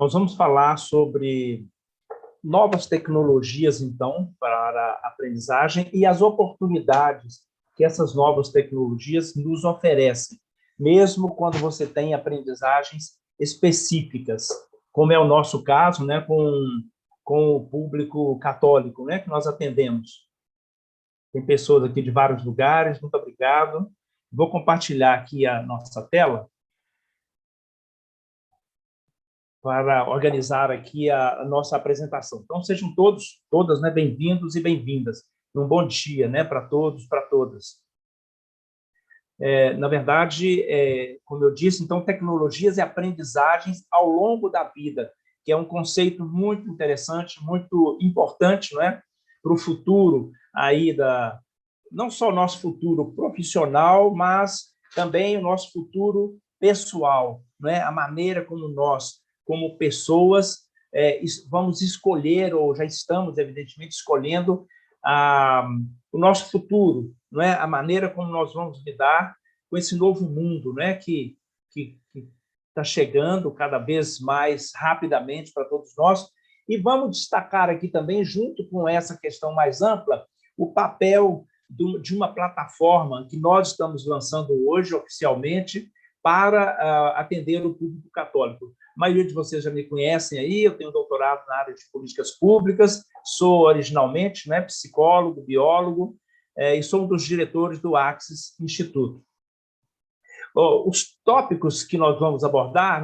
Nós vamos falar sobre novas tecnologias, então, para a aprendizagem e as oportunidades que essas novas tecnologias nos oferecem, mesmo quando você tem aprendizagens específicas, como é o nosso caso, né, com o público católico, né, que nós atendemos. Tem pessoas aqui de vários lugares, muito obrigado. Vou compartilhar aqui a nossa tela para organizar aqui a nossa apresentação. Então, sejam todas, né, bem-vindos e bem-vindas. Um bom dia, né, para todos, para todas. Na verdade, como eu disse, então, tecnologias e aprendizagens ao longo da vida, que é um conceito muito interessante, muito importante, não é, para o futuro aí não só o nosso futuro profissional, mas também o nosso futuro pessoal, não é? A maneira como nós, como pessoas, vamos escolher, ou já estamos, evidentemente, escolhendo o nosso futuro, não é? A maneira como nós vamos lidar com esse novo mundo, não é? Que está chegando cada vez mais rapidamente para todos nós. E vamos destacar aqui também, junto com essa questão mais ampla, o papel de uma plataforma que nós estamos lançando hoje, oficialmente, para atender o público católico. A maioria de vocês já me conhecem aí, eu tenho doutorado na área de políticas públicas, sou originalmente, né, psicólogo, biólogo, e sou um dos diretores do Axis Instituto. Os tópicos que nós vamos abordar,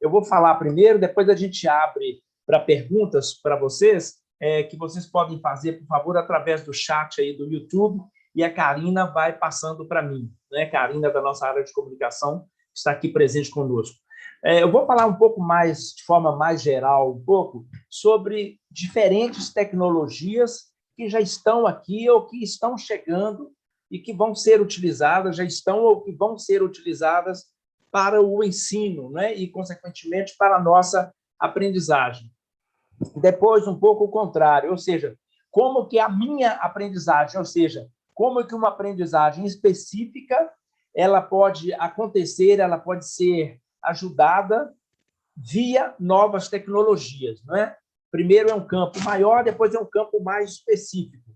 eu vou falar primeiro, depois a gente abre para perguntas para vocês, que vocês podem fazer, por favor, através do chat aí do YouTube, e a Karina vai passando para mim, né? Karina, da nossa área de comunicação, está aqui presente conosco. Eu vou falar um pouco mais, de forma mais geral, um pouco, sobre diferentes tecnologias que já estão aqui ou que estão chegando e que vão ser utilizadas, já estão ou que vão ser utilizadas para o ensino, né? E, consequentemente, para a nossa aprendizagem. Depois, um pouco o contrário, ou seja, como que a minha aprendizagem, ou seja, como que uma aprendizagem específica ela pode acontecer, ela pode ser ajudada via novas tecnologias, não é? Primeiro é um campo maior, depois é um campo mais específico.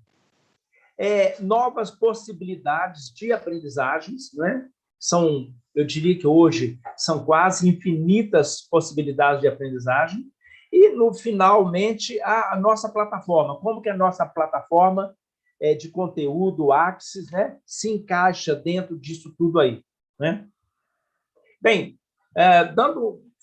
Novas possibilidades de aprendizagens, não é? Eu diria que hoje são quase infinitas possibilidades de aprendizagem. E, finalmente, a nossa plataforma. Como que a nossa plataforma de conteúdo, Axis, né, se encaixa dentro disso tudo aí, né? Bem,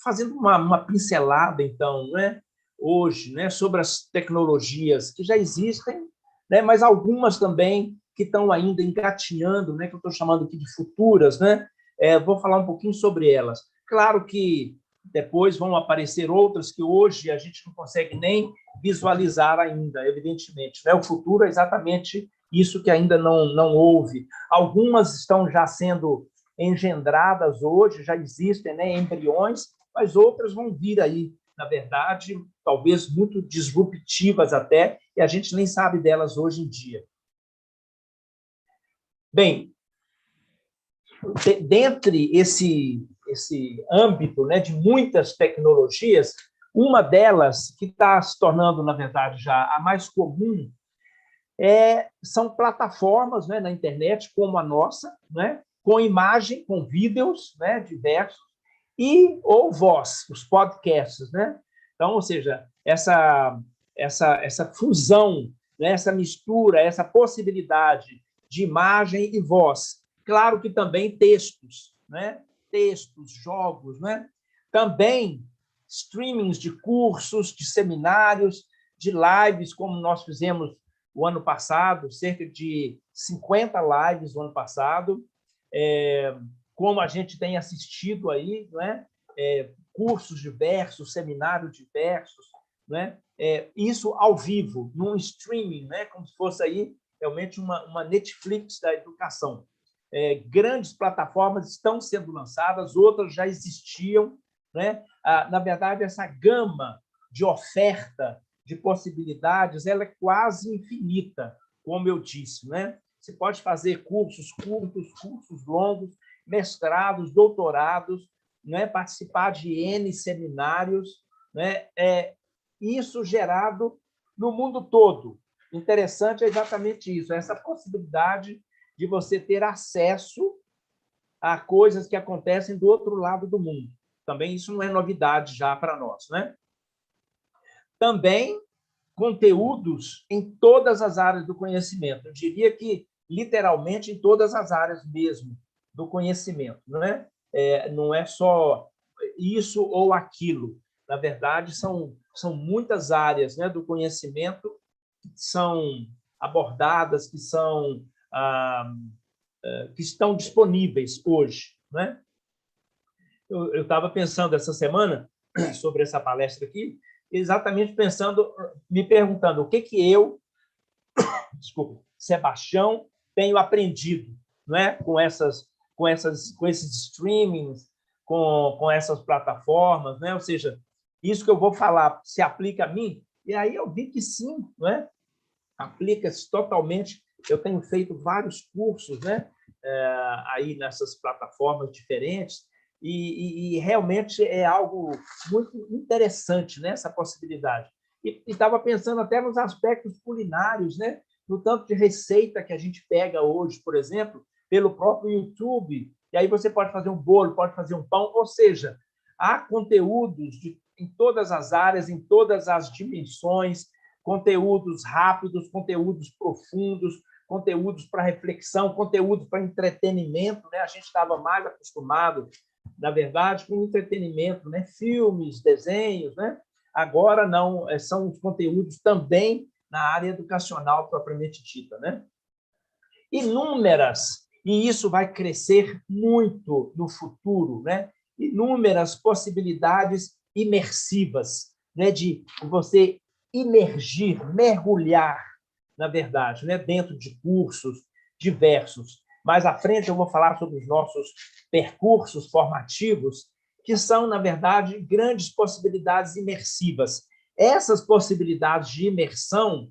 fazendo uma pincelada, então, né, hoje, né, sobre as tecnologias que já existem, né, mas algumas também que estão ainda engatinhando, né, que eu estou chamando aqui de futuras, né? Vou falar um pouquinho sobre elas. Claro que depois vão aparecer outras que hoje a gente não consegue nem visualizar ainda, evidentemente, né? O futuro é exatamente isso que ainda não houve. Algumas estão já sendo engendradas hoje, já existem, né, embriões, mas outras vão vir aí, na verdade, talvez muito disruptivas até, e a gente nem sabe delas hoje em dia. Bem, dentre esse âmbito, né, de muitas tecnologias, uma delas, que está se tornando, na verdade, já a mais comum, são plataformas, né, na internet, como a nossa, né, com imagem, com vídeos, né, diversos, ou voz, os podcasts, né? Então, ou seja, essa fusão, né, essa mistura, essa possibilidade de imagem e voz. Claro que também textos, né? Textos, jogos, né? Também streamings de cursos, de seminários, de lives, como nós fizemos o ano passado, cerca de 50 lives no ano passado, como a gente tem assistido aí, né? Cursos diversos, seminários diversos, né? Isso ao vivo, num streaming, né? Como se fosse aí realmente uma Netflix da educação. Grandes plataformas estão sendo lançadas, outras já existiam, né? Na verdade, essa gama de oferta, de possibilidades, ela é quase infinita, como eu disse, né? Você pode fazer cursos curtos, cursos longos, mestrados, doutorados, né? Participar de N seminários, né? Isso gerado no mundo todo. Interessante é exatamente isso, essa possibilidade de você ter acesso a coisas que acontecem do outro lado do mundo. Também isso não é novidade já para nós, né? Também conteúdos em todas as áreas do conhecimento. Eu diria que, literalmente, em todas as áreas mesmo do conhecimento. Não é só isso ou aquilo. Na verdade, são muitas áreas, né, do conhecimento que são abordadas, que estão disponíveis hoje. Né? Eu estava pensando essa semana sobre essa palestra aqui, exatamente pensando, me perguntando o que eu, desculpa, Sebastião, tenho aprendido, não é? Com esses streamings, com essas plataformas, né? Ou seja, isso que eu vou falar se aplica a mim? E aí eu vi que sim, não é? Aplica-se totalmente. Eu tenho feito vários cursos, né? Aí nessas plataformas diferentes, e realmente é algo muito interessante, né, essa possibilidade. E estava pensando até nos aspectos culinários, né, no tanto de receita que a gente pega hoje, por exemplo, pelo próprio YouTube, e aí você pode fazer um bolo, pode fazer um pão, ou seja, há conteúdos em todas as áreas, em todas as dimensões, conteúdos rápidos, conteúdos profundos, conteúdos para reflexão, conteúdo para entretenimento, né? A gente estava mais acostumado, na verdade, com entretenimento, né? Filmes, desenhos, né? Agora não, são os conteúdos também na área educacional propriamente dita, né? Inúmeras, e isso vai crescer muito no futuro, né? Inúmeras possibilidades imersivas, né? De você imergir, mergulhar, na verdade, né? Dentro de cursos diversos. Mais à frente eu vou falar sobre os nossos percursos formativos, que são, na verdade, grandes possibilidades imersivas. Essas possibilidades de imersão,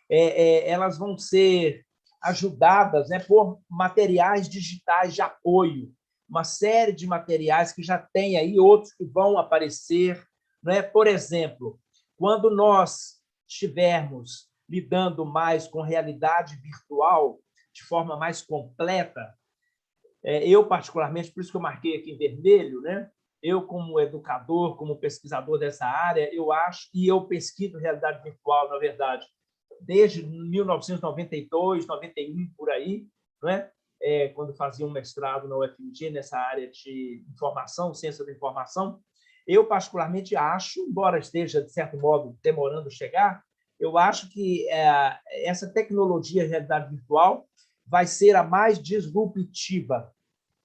elas vão ser ajudadas, né, por materiais digitais de apoio, uma série de materiais que já tem aí, outros que vão aparecer. Né? Por exemplo, quando nós estivermos lidando mais com realidade virtual, de forma mais completa, eu, particularmente, por isso que eu marquei aqui em vermelho, né? Eu, como educador, como pesquisador dessa área, eu acho, e eu pesquiso realidade virtual, na verdade, desde 1992, 91, por aí, né? Quando fazia um mestrado na UFMG, nessa área de informação, ciência da informação. Eu, particularmente, acho, embora esteja, de certo modo, demorando chegar, eu acho que essa tecnologia de realidade virtual vai ser a mais disruptiva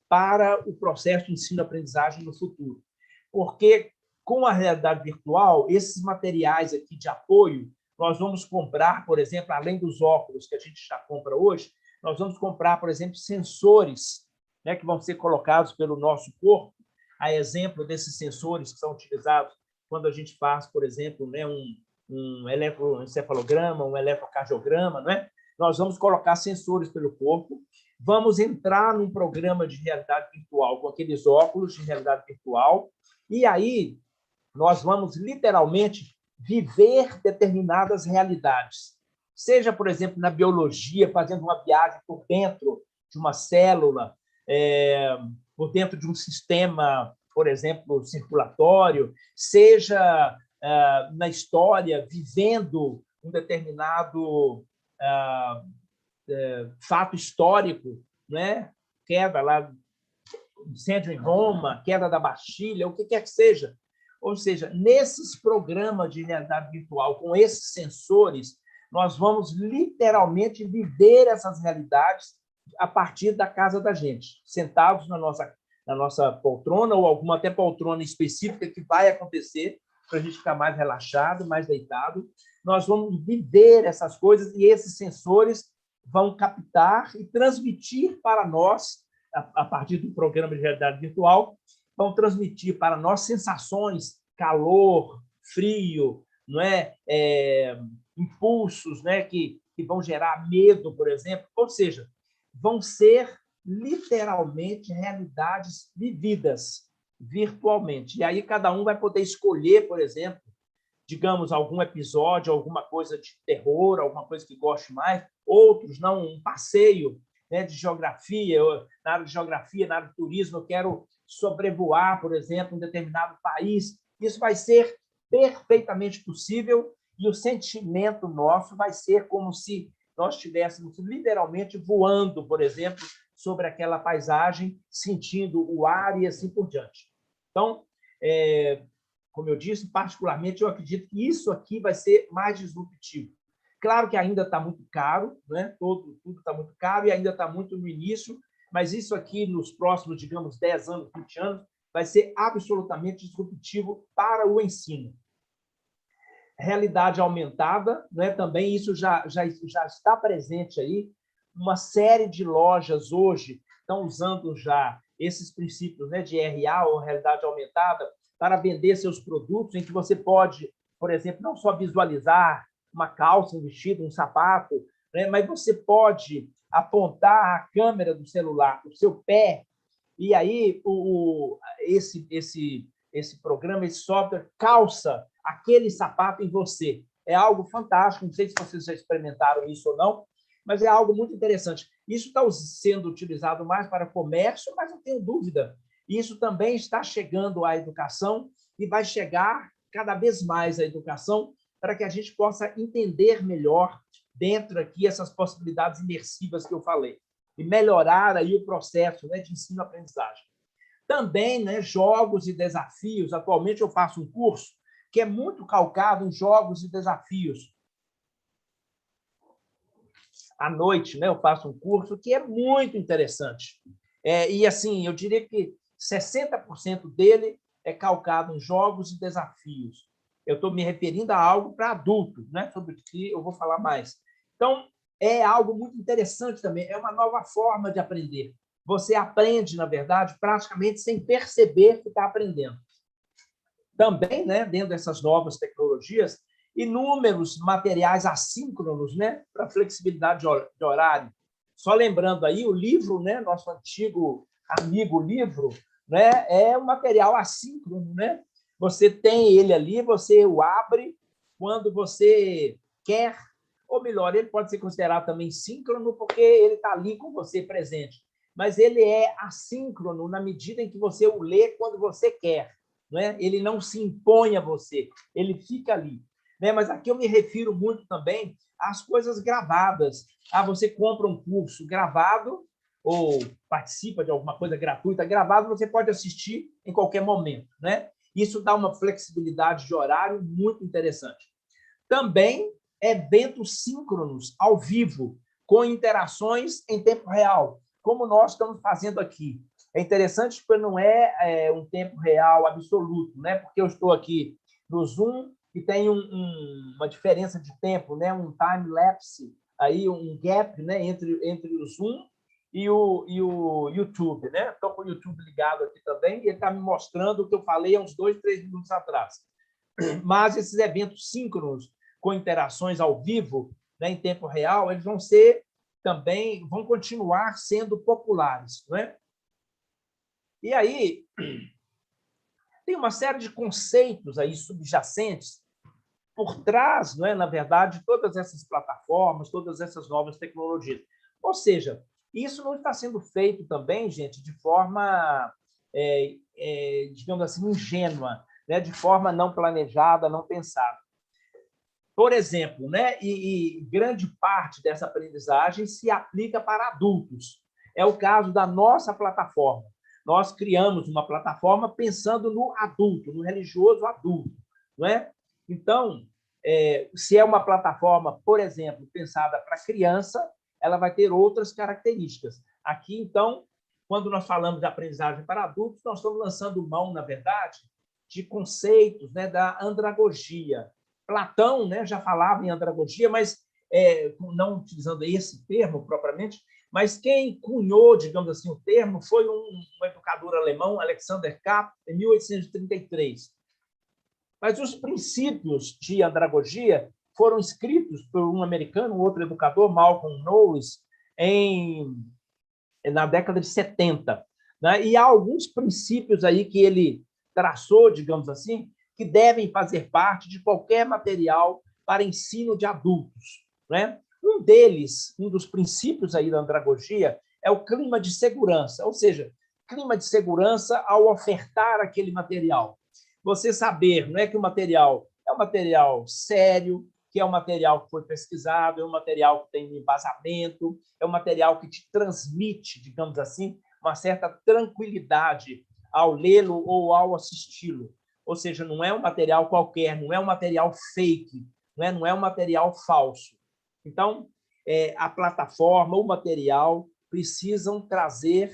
para o processo de ensino-aprendizagem no futuro. Porque, com a realidade virtual, esses materiais aqui de apoio, nós vamos comprar, por exemplo, além dos óculos que a gente já compra hoje, nós vamos comprar, por exemplo, sensores, né, que vão ser colocados pelo nosso corpo, a exemplo desses sensores que são utilizados quando a gente faz, por exemplo, né, um eletroencefalograma, um eletrocardiograma, né? Nós vamos colocar sensores pelo corpo, vamos entrar num programa de realidade virtual com aqueles óculos de realidade virtual, e aí nós vamos literalmente viver determinadas realidades. Seja, por exemplo, na biologia, fazendo uma viagem por dentro de uma célula, por dentro de um sistema, por exemplo, circulatório, seja na história, vivendo um determinado fato histórico, né? Queda lá, incêndio em Roma, queda da Bastilha, o que quer que seja. Ou seja, nesses programas de realidade virtual, com esses sensores, nós vamos literalmente viver essas realidades a partir da casa da gente, sentados na nossa poltrona, ou alguma até poltrona específica que vai acontecer, para a gente ficar mais relaxado, mais deitado. Nós vamos viver essas coisas e esses sensores vão captar e transmitir para nós, a partir do programa de realidade virtual, vão transmitir para nós sensações, calor, frio, não é? Impulsos, né? que vão gerar medo, por exemplo. Ou seja, vão ser literalmente realidades vividas. virtualmente. E aí cada um vai poder escolher, por exemplo, digamos, algum episódio, alguma coisa de terror, alguma coisa que goste mais, outros não, um passeio, né, de geografia, na área de geografia, na área de turismo, eu quero sobrevoar, por exemplo, um determinado país. Isso vai ser perfeitamente possível e o sentimento nosso vai ser como se nós estivéssemos literalmente voando, por exemplo, sobre aquela paisagem, sentindo o ar e assim por diante. Então, como eu disse, particularmente, eu acredito que isso aqui vai ser mais disruptivo. Claro que ainda está muito caro, né? Tudo está muito caro e ainda está muito no início, mas isso aqui, nos próximos, digamos, 10 anos, 20 anos, vai ser absolutamente disruptivo para o ensino. Realidade aumentada, né? Também isso já está presente aí. Uma série de lojas hoje estão usando já esses princípios, né, de RA, ou realidade aumentada, para vender seus produtos, em que você pode, por exemplo, não só visualizar uma calça, um vestido, um sapato, né, mas você pode apontar a câmera do celular, o seu pé, e aí esse programa, esse software, calça aquele sapato em você. É algo fantástico, não sei se vocês já experimentaram isso ou não, mas é algo muito interessante. Isso está sendo utilizado mais para comércio, mas não tenho dúvida, isso também está chegando à educação e vai chegar cada vez mais à educação para que a gente possa entender melhor dentro aqui essas possibilidades imersivas que eu falei e melhorar aí o processo, né, de ensino-aprendizagem. Também, né, jogos e desafios. Atualmente eu faço um curso que é muito calcado em jogos e desafios. À noite, né, eu faço um curso que é muito interessante. E, assim, eu diria que 60% dele é calcado em jogos e desafios. Eu estou me referindo a algo para adultos, né, sobre o que eu vou falar mais. Então, é algo muito interessante também, é uma nova forma de aprender. Você aprende, na verdade, praticamente sem perceber que está aprendendo. Também, né, dentro dessas novas tecnologias, inúmeros materiais assíncronos, né, para flexibilidade de horário. Só lembrando aí, o livro, né, nosso antigo amigo livro, né, é um material assíncrono, né? Você tem ele ali, você o abre quando você quer, ou melhor, ele pode ser considerado também síncrono, porque ele está ali com você presente, mas ele é assíncrono na medida em que você o lê quando você quer, né? Ele não se impõe a você, ele fica ali. Né? Mas aqui eu me refiro muito também às coisas gravadas. Você compra um curso gravado ou participa de alguma coisa gratuita gravado, você pode assistir em qualquer momento, né? Isso dá uma flexibilidade de horário muito interessante. Também eventos síncronos, ao vivo, com interações em tempo real, como nós estamos fazendo aqui. É interessante porque não é um tempo real absoluto, né? Porque eu estou aqui no Zoom e tem uma diferença de tempo, né? Um time-lapse, aí um gap, né? entre o Zoom e o YouTube, né? Estou com o YouTube ligado aqui também e ele está me mostrando o que eu falei há uns 2, 3 minutos atrás. Mas esses eventos síncronos, com interações ao vivo, né, em tempo real, eles vão ser também, vão continuar sendo populares, não é? E aí tem uma série de conceitos aí subjacentes por trás, não é, na verdade, de todas essas plataformas, todas essas novas tecnologias. Ou seja, isso não está sendo feito também, gente, de forma, digamos assim, ingênua, né, de forma não planejada, não pensada. Por exemplo, né, e grande parte dessa aprendizagem se aplica para adultos. É o caso da nossa plataforma. Nós criamos uma plataforma pensando no adulto, no religioso adulto, não é? Então, se é uma plataforma, por exemplo, pensada para criança, ela vai ter outras características. Aqui, então, quando nós falamos de aprendizagem para adultos, nós estamos lançando mão, na verdade, de conceitos, né, da andragogia. Platão, né, já falava em andragogia, mas não utilizando esse termo propriamente, mas quem cunhou, digamos assim, o termo foi um educador alemão, Alexander Kapp, em 1833. Mas os princípios de andragogia foram escritos por um americano, um outro educador, Malcolm Knowles, na década de 70. né? E há alguns princípios aí que ele traçou, digamos assim, que devem fazer parte de qualquer material para ensino de adultos, né? Um deles, um dos princípios aí da andragogia, é o clima de segurança, ou seja, clima de segurança ao ofertar aquele material. Você saber, não é que o material é um material sério, que é um material que foi pesquisado, é um material que tem um embasamento, é um material que te transmite, digamos assim, uma certa tranquilidade ao lê-lo ou ao assisti-lo. Ou seja, não é um material qualquer, não é um material fake, não é um material falso. Então, a plataforma, o material, precisam trazer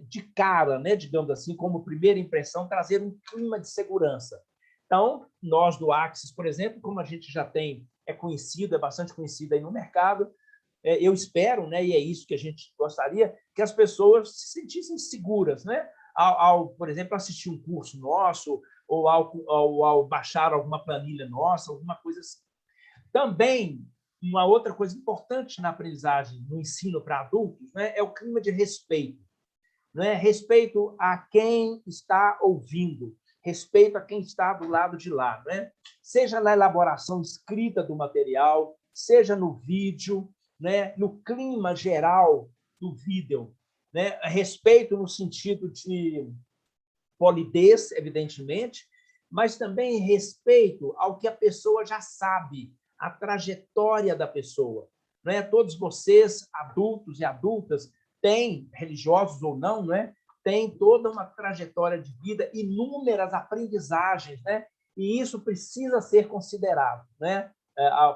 de cara, né, digamos assim, como primeira impressão, trazer um clima de segurança. Então, nós do Axis, por exemplo, como a gente já tem, é conhecido, é bastante conhecido aí no mercado, eu espero, né, e é isso que a gente gostaria, que as pessoas se sentissem seguras, né, por exemplo, assistir um curso nosso, ou ao baixar alguma planilha nossa, alguma coisa assim. Também, uma outra coisa importante na aprendizagem, no ensino para adultos, né, é o clima de respeito. Né? Respeito a quem está ouvindo, respeito a quem está do lado de lá. Né? Seja na elaboração escrita do material, seja no vídeo, né? No clima geral do vídeo. Né? Respeito no sentido de polidez, evidentemente, mas também respeito ao que a pessoa já sabe, a trajetória da pessoa. Não é? Todos vocês, adultos e adultas, têm, religiosos ou não, né? Têm toda uma trajetória de vida, inúmeras aprendizagens, né? E isso precisa ser considerado, né?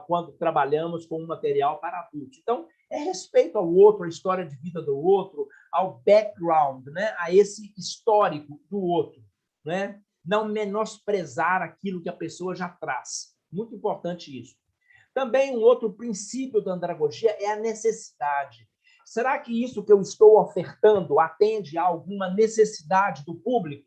Quando trabalhamos com um material para adultos. Então, é respeito ao outro, à história de vida do outro, ao background, né? A esse histórico do outro, né? Não menosprezar aquilo que a pessoa já traz. Muito importante isso. Também um outro princípio da andragogia é a necessidade. Será que isso que eu estou ofertando atende a alguma necessidade do público?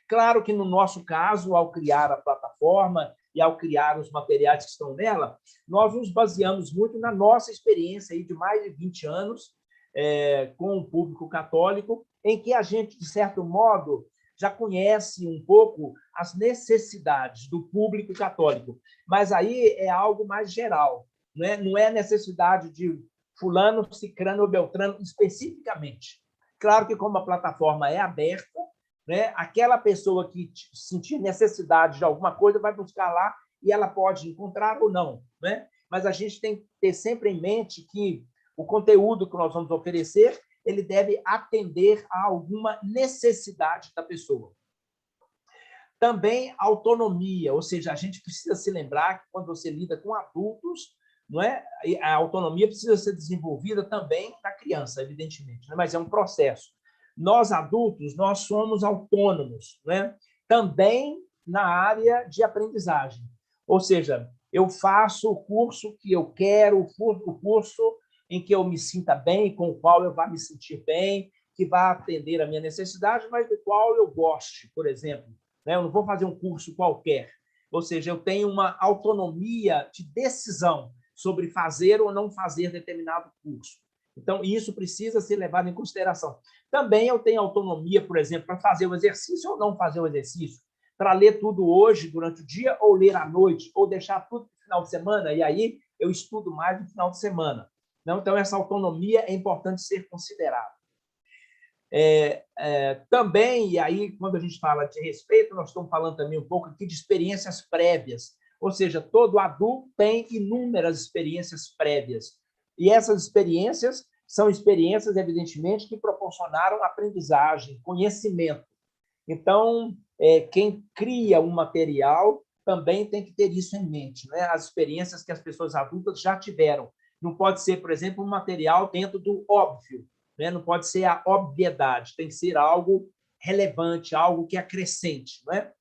Claro que, no nosso caso, ao criar a plataforma e ao criar os materiais que estão nela, nós nos baseamos muito na nossa experiência aí de mais de 20 anos com o público católico, em que a gente, de certo modo, já conhece um pouco as necessidades do público católico, mas aí é algo mais geral, não é necessidade de fulano, cicrano ou beltrano especificamente. Claro que, como a plataforma é aberta, né, aquela pessoa que sentir necessidade de alguma coisa vai buscar lá e ela pode encontrar ou não, né? Mas a gente tem que ter sempre em mente que o conteúdo que nós vamos oferecer, ele deve atender a alguma necessidade da pessoa. Também autonomia, ou seja, a gente precisa se lembrar que quando você lida com adultos, não é? A autonomia precisa ser desenvolvida também na criança, evidentemente, né? Mas é um processo. Nós, adultos, nós somos autônomos, né? Também na área de aprendizagem. Ou seja, eu faço o curso que eu quero, o curso em que eu me sinta bem, com o qual eu vá me sentir bem, que vá atender a minha necessidade, mas do qual eu goste, por exemplo. Eu não vou fazer um curso qualquer. Ou seja, eu tenho uma autonomia de decisão sobre fazer ou não fazer determinado curso. Então, isso precisa ser levado em consideração. Também eu tenho autonomia, por exemplo, para fazer o exercício ou não fazer o exercício, para ler tudo hoje, durante o dia, ou ler à noite, ou deixar tudo no final de semana, e aí eu estudo mais no final de semana. Então, essa autonomia é importante ser considerada. Também, e aí, quando a gente fala de respeito, nós estamos falando também um pouco aqui de experiências prévias, ou seja, todo adulto tem inúmeras experiências prévias, e essas experiências são experiências, evidentemente, que proporcionaram aprendizagem, conhecimento. Então, quem cria um material também tem que ter isso em mente, né? As experiências que as pessoas adultas já tiveram. Não pode ser, por exemplo, um material dentro do óbvio, né? Não pode ser a obviedade, tem que ser algo relevante, algo que acrescente, né?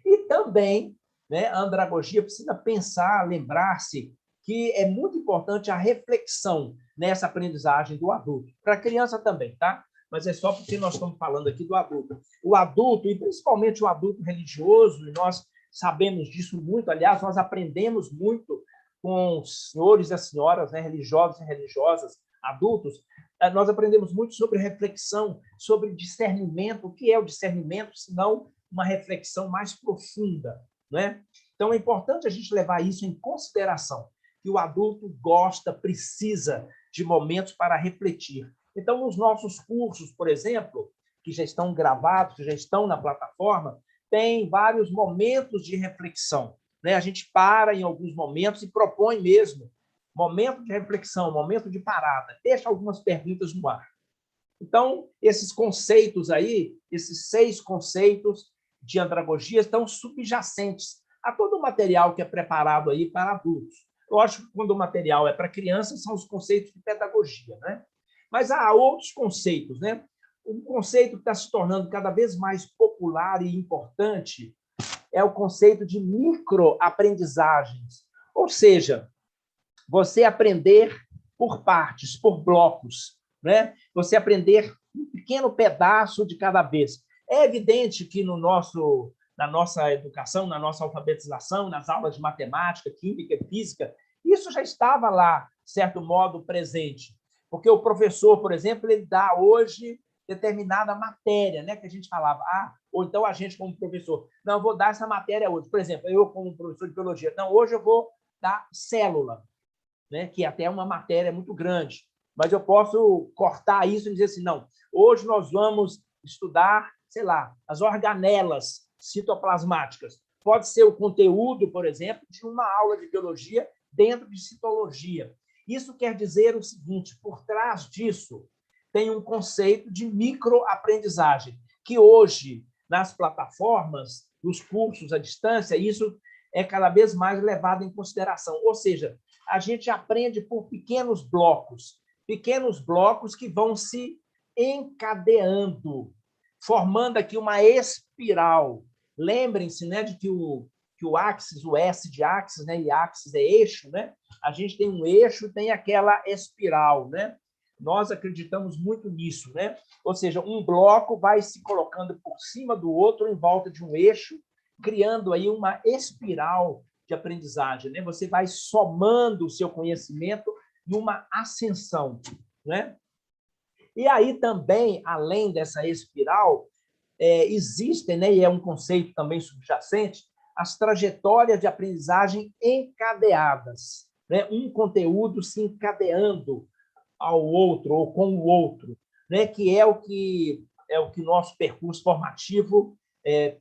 E também, né, a andragogia precisa pensar, lembrar-se que é muito importante a reflexão nessa aprendizagem do adulto. Para a criança também, tá? Mas é só porque nós estamos falando aqui do adulto. O adulto, e principalmente o adulto religioso, e nós sabemos disso muito, aliás, nós aprendemos muito com os senhores e as senhoras, né, religiosos e religiosas, adultos, nós aprendemos muito sobre reflexão, sobre discernimento. O que é o discernimento, se não uma reflexão mais profunda, né? Então, é importante a gente levar isso em consideração, que o adulto gosta, precisa de momentos para refletir. Então, nos nossos cursos, por exemplo, que já estão gravados, que já estão na plataforma, tem vários momentos de reflexão, né? A gente para em alguns momentos e propõe mesmo momento de reflexão, momento de parada, deixa algumas perguntas no ar. Então, esses conceitos aí, esses 6 conceitos de andragogia estão subjacentes a todo o material que é preparado aí para adultos. Lógico que quando o material é para crianças, são os conceitos de pedagogia, né? Mas há outros conceitos, né? Um conceito que está se tornando cada vez mais popular e importante é o conceito de microaprendizagens, ou seja, você aprender por partes, por blocos, né? Você aprender um pequeno pedaço de cada vez. É evidente que na nossa educação, na nossa alfabetização, nas aulas de matemática, química e física, isso já estava lá, de certo modo, presente. Porque o professor, por exemplo, ele dá hoje determinada matéria, né, que a gente falava, ou então a gente como professor, não, eu vou dar essa matéria hoje. Por exemplo, eu como professor de biologia, não, hoje eu vou dar célula, né, que até é uma matéria muito grande, mas eu posso cortar isso e dizer assim, não, hoje nós vamos estudar, sei lá, as organelas citoplasmáticas. Pode ser o conteúdo, por exemplo, de uma aula de biologia dentro de citologia. Isso quer dizer o seguinte, por trás disso tem um conceito de microaprendizagem, que hoje, nas plataformas, nos cursos à distância, isso é cada vez mais levado em consideração. Ou seja, a gente aprende por pequenos blocos que vão se encadeando, formando aqui uma espiral. Lembrem-se, né, de que o axis, o S de axis, né, e axis é eixo, né? A gente tem um eixo, tem aquela espiral, né? Nós acreditamos muito nisso, né? Ou seja, um bloco vai se colocando por cima do outro em volta de um eixo, criando aí uma espiral de aprendizagem, né? Você vai somando o seu conhecimento numa ascensão, né? E aí também, além dessa espiral, existem, né, e é um conceito também subjacente, as trajetórias de aprendizagem encadeadas, né? Um conteúdo se encadeando ao outro ou com o outro, né? Que é o que nosso percurso formativo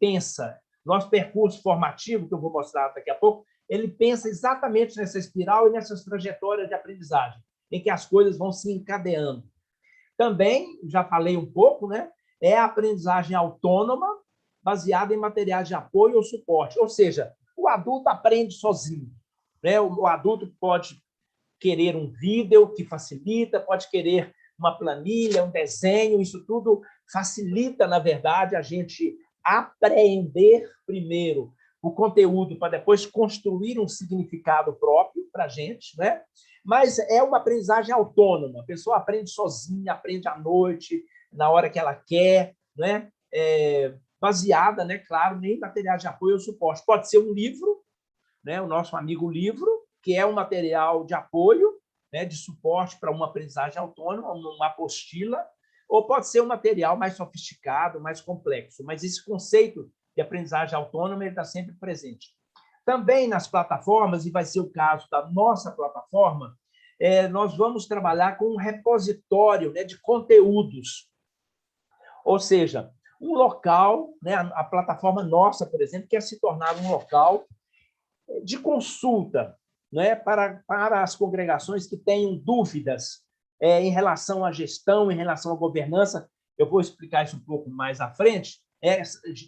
pensa. Nosso percurso formativo, que eu vou mostrar daqui a pouco, ele pensa exatamente nessa espiral e nessas trajetórias de aprendizagem, em que as coisas vão se encadeando. Também, já falei um pouco, né? É a aprendizagem autônoma, baseada em materiais de apoio ou suporte. Ou seja, o adulto aprende sozinho, né? O adulto pode querer um vídeo que facilita, pode querer uma planilha, um desenho, isso tudo facilita, na verdade, a gente apreender primeiro o conteúdo para depois construir um significado próprio para a gente, né? Mas é uma aprendizagem autônoma, a pessoa aprende sozinha, aprende à noite, na hora que ela quer, né? Baseada, né, claro, em materiais de apoio ou suporte. Pode ser um livro, né, o nosso amigo livro, que é um material de apoio, né, de suporte para uma aprendizagem autônoma, uma apostila, ou pode ser um material mais sofisticado, mais complexo. Mas esse conceito de aprendizagem autônoma está sempre presente. Também nas plataformas, e vai ser o caso da nossa plataforma, nós vamos trabalhar com um repositório, né, de conteúdos. Ou seja, um local, né, a plataforma nossa, por exemplo, quer se tornar um local de consulta, né, para as congregações que tenham dúvidas em relação à gestão, em relação à governança. Eu vou explicar isso um pouco mais à frente.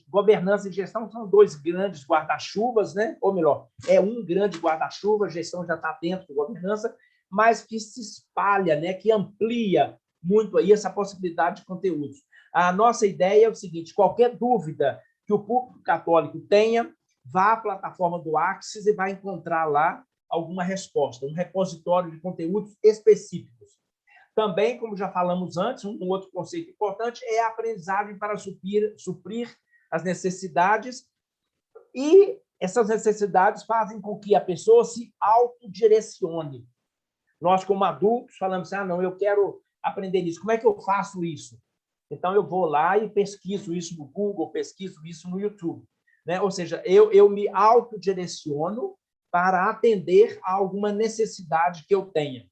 Governança e gestão são 2 grandes guarda-chuvas, né? Ou melhor, é um grande guarda-chuva, a gestão já está dentro da governança, mas que se espalha, né, que amplia muito aí essa possibilidade de conteúdos. A nossa ideia é o seguinte: qualquer dúvida que o público católico tenha, vá à plataforma do Axis e vai encontrar lá alguma resposta, um repositório de conteúdos específicos. Também, como já falamos antes, um outro conceito importante é a aprendizagem para suprir as necessidades, e essas necessidades fazem com que a pessoa se autodirecione. Nós, como adultos, falamos assim, não, eu quero aprender isso. Como é que eu faço isso? Então, eu vou lá e pesquiso isso no Google, pesquiso isso no YouTube. Né? Ou seja, eu me autodireciono para atender a alguma necessidade que eu tenha.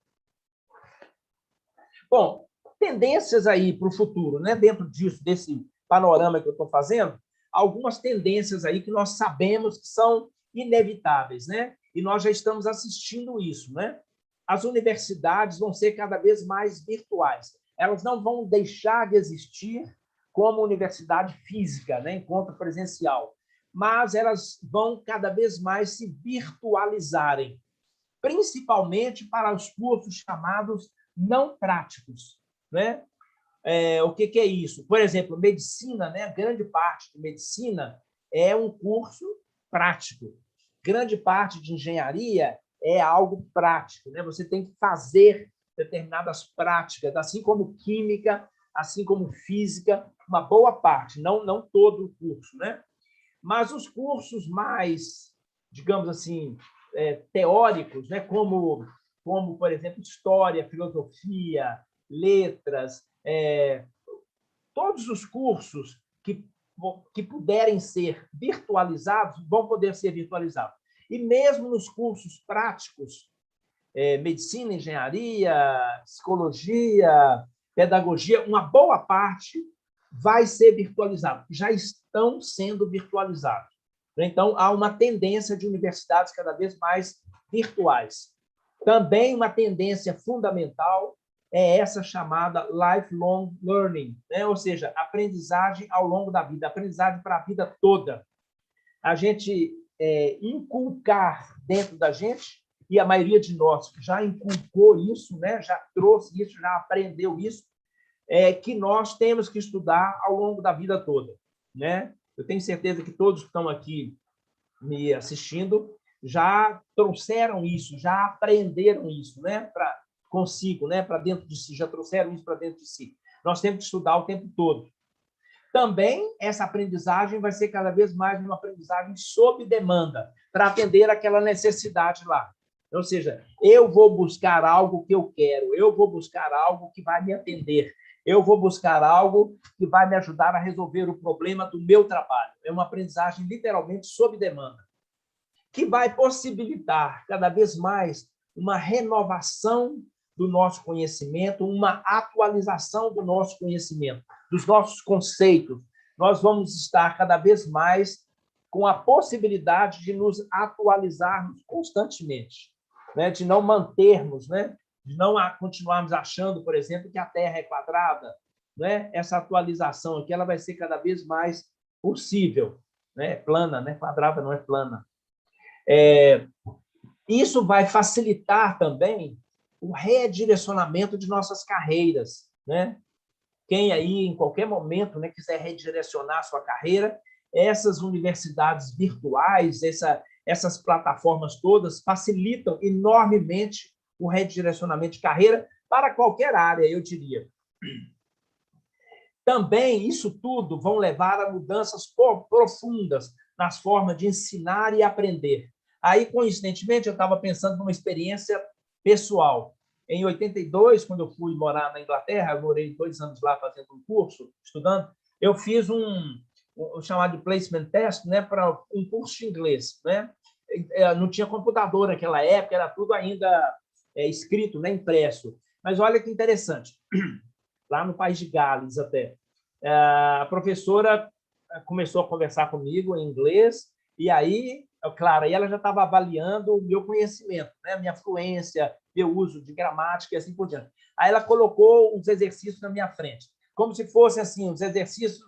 Bom, tendências aí para o futuro, né? Dentro disso, desse panorama que eu estou fazendo, algumas tendências aí que nós sabemos que são inevitáveis, né? E nós já estamos assistindo isso, né? As universidades vão ser cada vez mais virtuais. Elas não vão deixar de existir como universidade física, né? Encontro presencial, mas elas vão cada vez mais se virtualizarem, principalmente para os cursos chamados não práticos, né? O que é isso? Por exemplo, medicina, né? Grande parte de medicina é um curso prático. Grande parte de engenharia é algo prático, né? Você tem que fazer determinadas práticas, assim como química, assim como física, uma boa parte, não todo o curso, né? Mas os cursos mais, digamos assim, teóricos, né? como, por exemplo, história, filosofia, letras, todos os cursos que puderem ser virtualizados vão poder ser virtualizados. E mesmo nos cursos práticos, medicina, engenharia, psicologia, pedagogia, uma boa parte vai ser virtualizado. Já estão sendo virtualizados. Então, há uma tendência de universidades cada vez mais virtuais. Também uma tendência fundamental é essa chamada lifelong learning, né? Ou seja, aprendizagem ao longo da vida, aprendizagem para a vida toda. A gente inculcar dentro da gente, e a maioria de nós já inculcou isso, né? Já trouxe isso, já aprendeu isso, que nós temos que estudar ao longo da vida toda, né? Eu tenho certeza que todos que estão aqui me assistindo já trouxeram isso, já aprenderam isso, né? Para consigo, né? Para dentro de si, já trouxeram isso para dentro de si. Nós temos que estudar o tempo todo. Também essa aprendizagem vai ser cada vez mais uma aprendizagem sob demanda, para atender aquela necessidade lá. Ou seja, eu vou buscar algo que eu quero, eu vou buscar algo que vai me atender, eu vou buscar algo que vai me ajudar a resolver o problema do meu trabalho. É uma aprendizagem literalmente sob demanda, que vai possibilitar cada vez mais uma renovação do nosso conhecimento, uma atualização do nosso conhecimento, dos nossos conceitos. Nós vamos estar cada vez mais com a possibilidade de nos atualizarmos constantemente, né? De não mantermos, né? De não continuarmos achando, por exemplo, que a Terra é quadrada, né? Essa atualização aqui ela vai ser cada vez mais possível, né? Plana, né? Quadrada não é plana. Isso vai facilitar também o redirecionamento de nossas carreiras, né? Quem aí, em qualquer momento, né, quiser redirecionar a sua carreira, essas universidades virtuais, essas plataformas todas facilitam enormemente o redirecionamento de carreira para qualquer área, eu diria. Também, isso tudo vão levar a mudanças profundas nas formas de ensinar e aprender. Aí, coincidentemente, eu estava pensando numa experiência pessoal. Em 82, quando eu fui morar na Inglaterra, eu morei 2 anos lá fazendo um curso, estudando, eu fiz um chamado de placement test, né, para um curso de inglês, né? Não tinha computador naquela época, era tudo ainda escrito, né, impresso. Mas olha que interessante, lá no país de Gales até, a professora começou a conversar comigo em inglês, e aí, claro, aí ela já estava avaliando o meu conhecimento, né? Minha fluência, meu uso de gramática e assim por diante. Aí ela colocou uns exercícios na minha frente, como se fossem assim, os exercícios,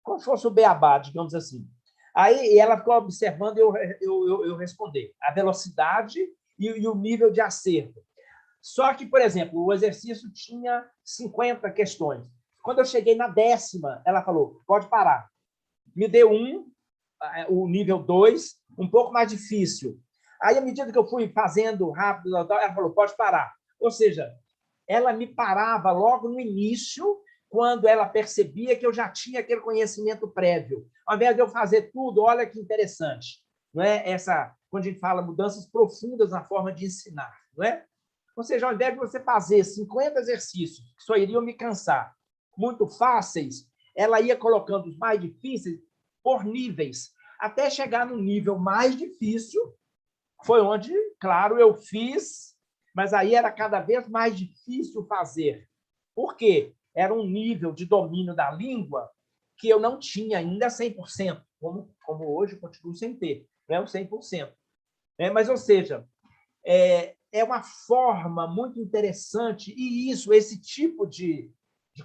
como se fosse o beabá, digamos assim. Aí ela ficou observando e eu responder a velocidade e o nível de acerto. Só que, por exemplo, o exercício tinha 50 questões. Quando eu cheguei na 10ª, ela falou, pode parar. Me deu o nível 2, um pouco mais difícil. Aí, à medida que eu fui fazendo rápido, ela falou, pode parar. Ou seja, ela me parava logo no início, quando ela percebia que eu já tinha aquele conhecimento prévio. Ao invés de eu fazer tudo, olha que interessante. Não é? Quando a gente fala mudanças profundas na forma de ensinar. Não é? Ou seja, ao invés de você fazer 50 exercícios, que só iriam me cansar, muito fáceis, ela ia colocando os mais difíceis por níveis, até chegar no nível mais difícil, foi onde, claro, eu fiz, mas aí era cada vez mais difícil fazer. Por quê? Era um nível de domínio da língua que eu não tinha ainda 100%, como hoje eu continuo sem ter, né? O 100%. Mas, ou seja, é uma forma muito interessante, e esse tipo de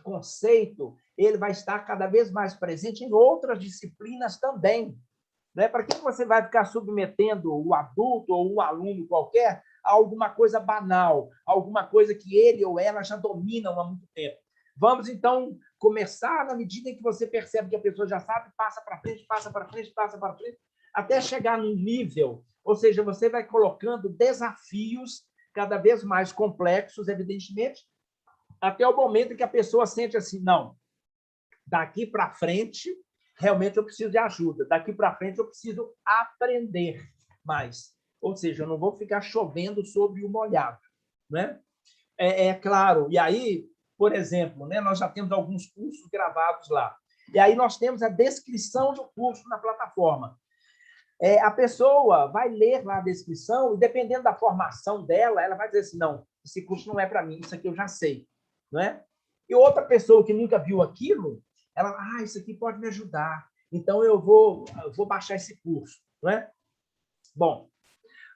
conceito, ele vai estar cada vez mais presente em outras disciplinas também. Né? Para que você vai ficar submetendo o adulto ou um aluno qualquer a alguma coisa banal, alguma coisa que ele ou ela já dominam há muito tempo? Vamos, então, começar, na medida em que você percebe que a pessoa já sabe, passa para frente, passa para frente, passa para frente, até chegar num nível, ou seja, você vai colocando desafios cada vez mais complexos, evidentemente, até o momento em que a pessoa sente assim, não, daqui para frente, realmente eu preciso de ajuda, daqui para frente eu preciso aprender mais. Ou seja, eu não vou ficar chovendo sobre o molhado. Né? Claro, e aí, por exemplo, né, nós já temos alguns cursos gravados lá, e aí nós temos a descrição do curso na plataforma. A pessoa vai ler lá a descrição e, dependendo da formação dela, ela vai dizer assim, não, esse curso não é para mim, isso aqui eu já sei. Não é? E outra pessoa que nunca viu aquilo, ela, isso aqui pode me ajudar, então eu vou baixar esse curso. Não é? Bom,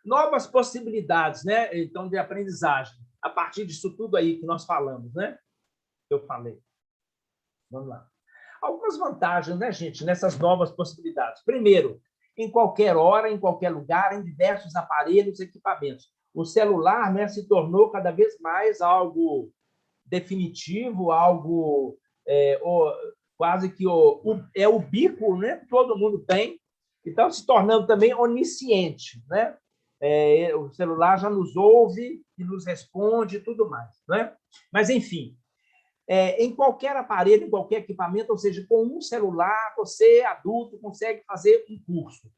novas possibilidades, né, então, de aprendizagem, a partir disso tudo aí que nós falamos, né? Eu falei. Vamos lá. Algumas vantagens, né, gente, nessas novas possibilidades. Primeiro, em qualquer hora, em qualquer lugar, em diversos aparelhos e equipamentos. O celular, né, se tornou cada vez mais algo definitivo, algo quase que ubíquo, né? Todo mundo tem. Então, se tornando também onisciente. Né? O celular já nos ouve e nos responde e tudo mais. Né? Mas, enfim, em qualquer aparelho, em qualquer equipamento, ou seja, com um celular, você, adulto, consegue fazer um curso,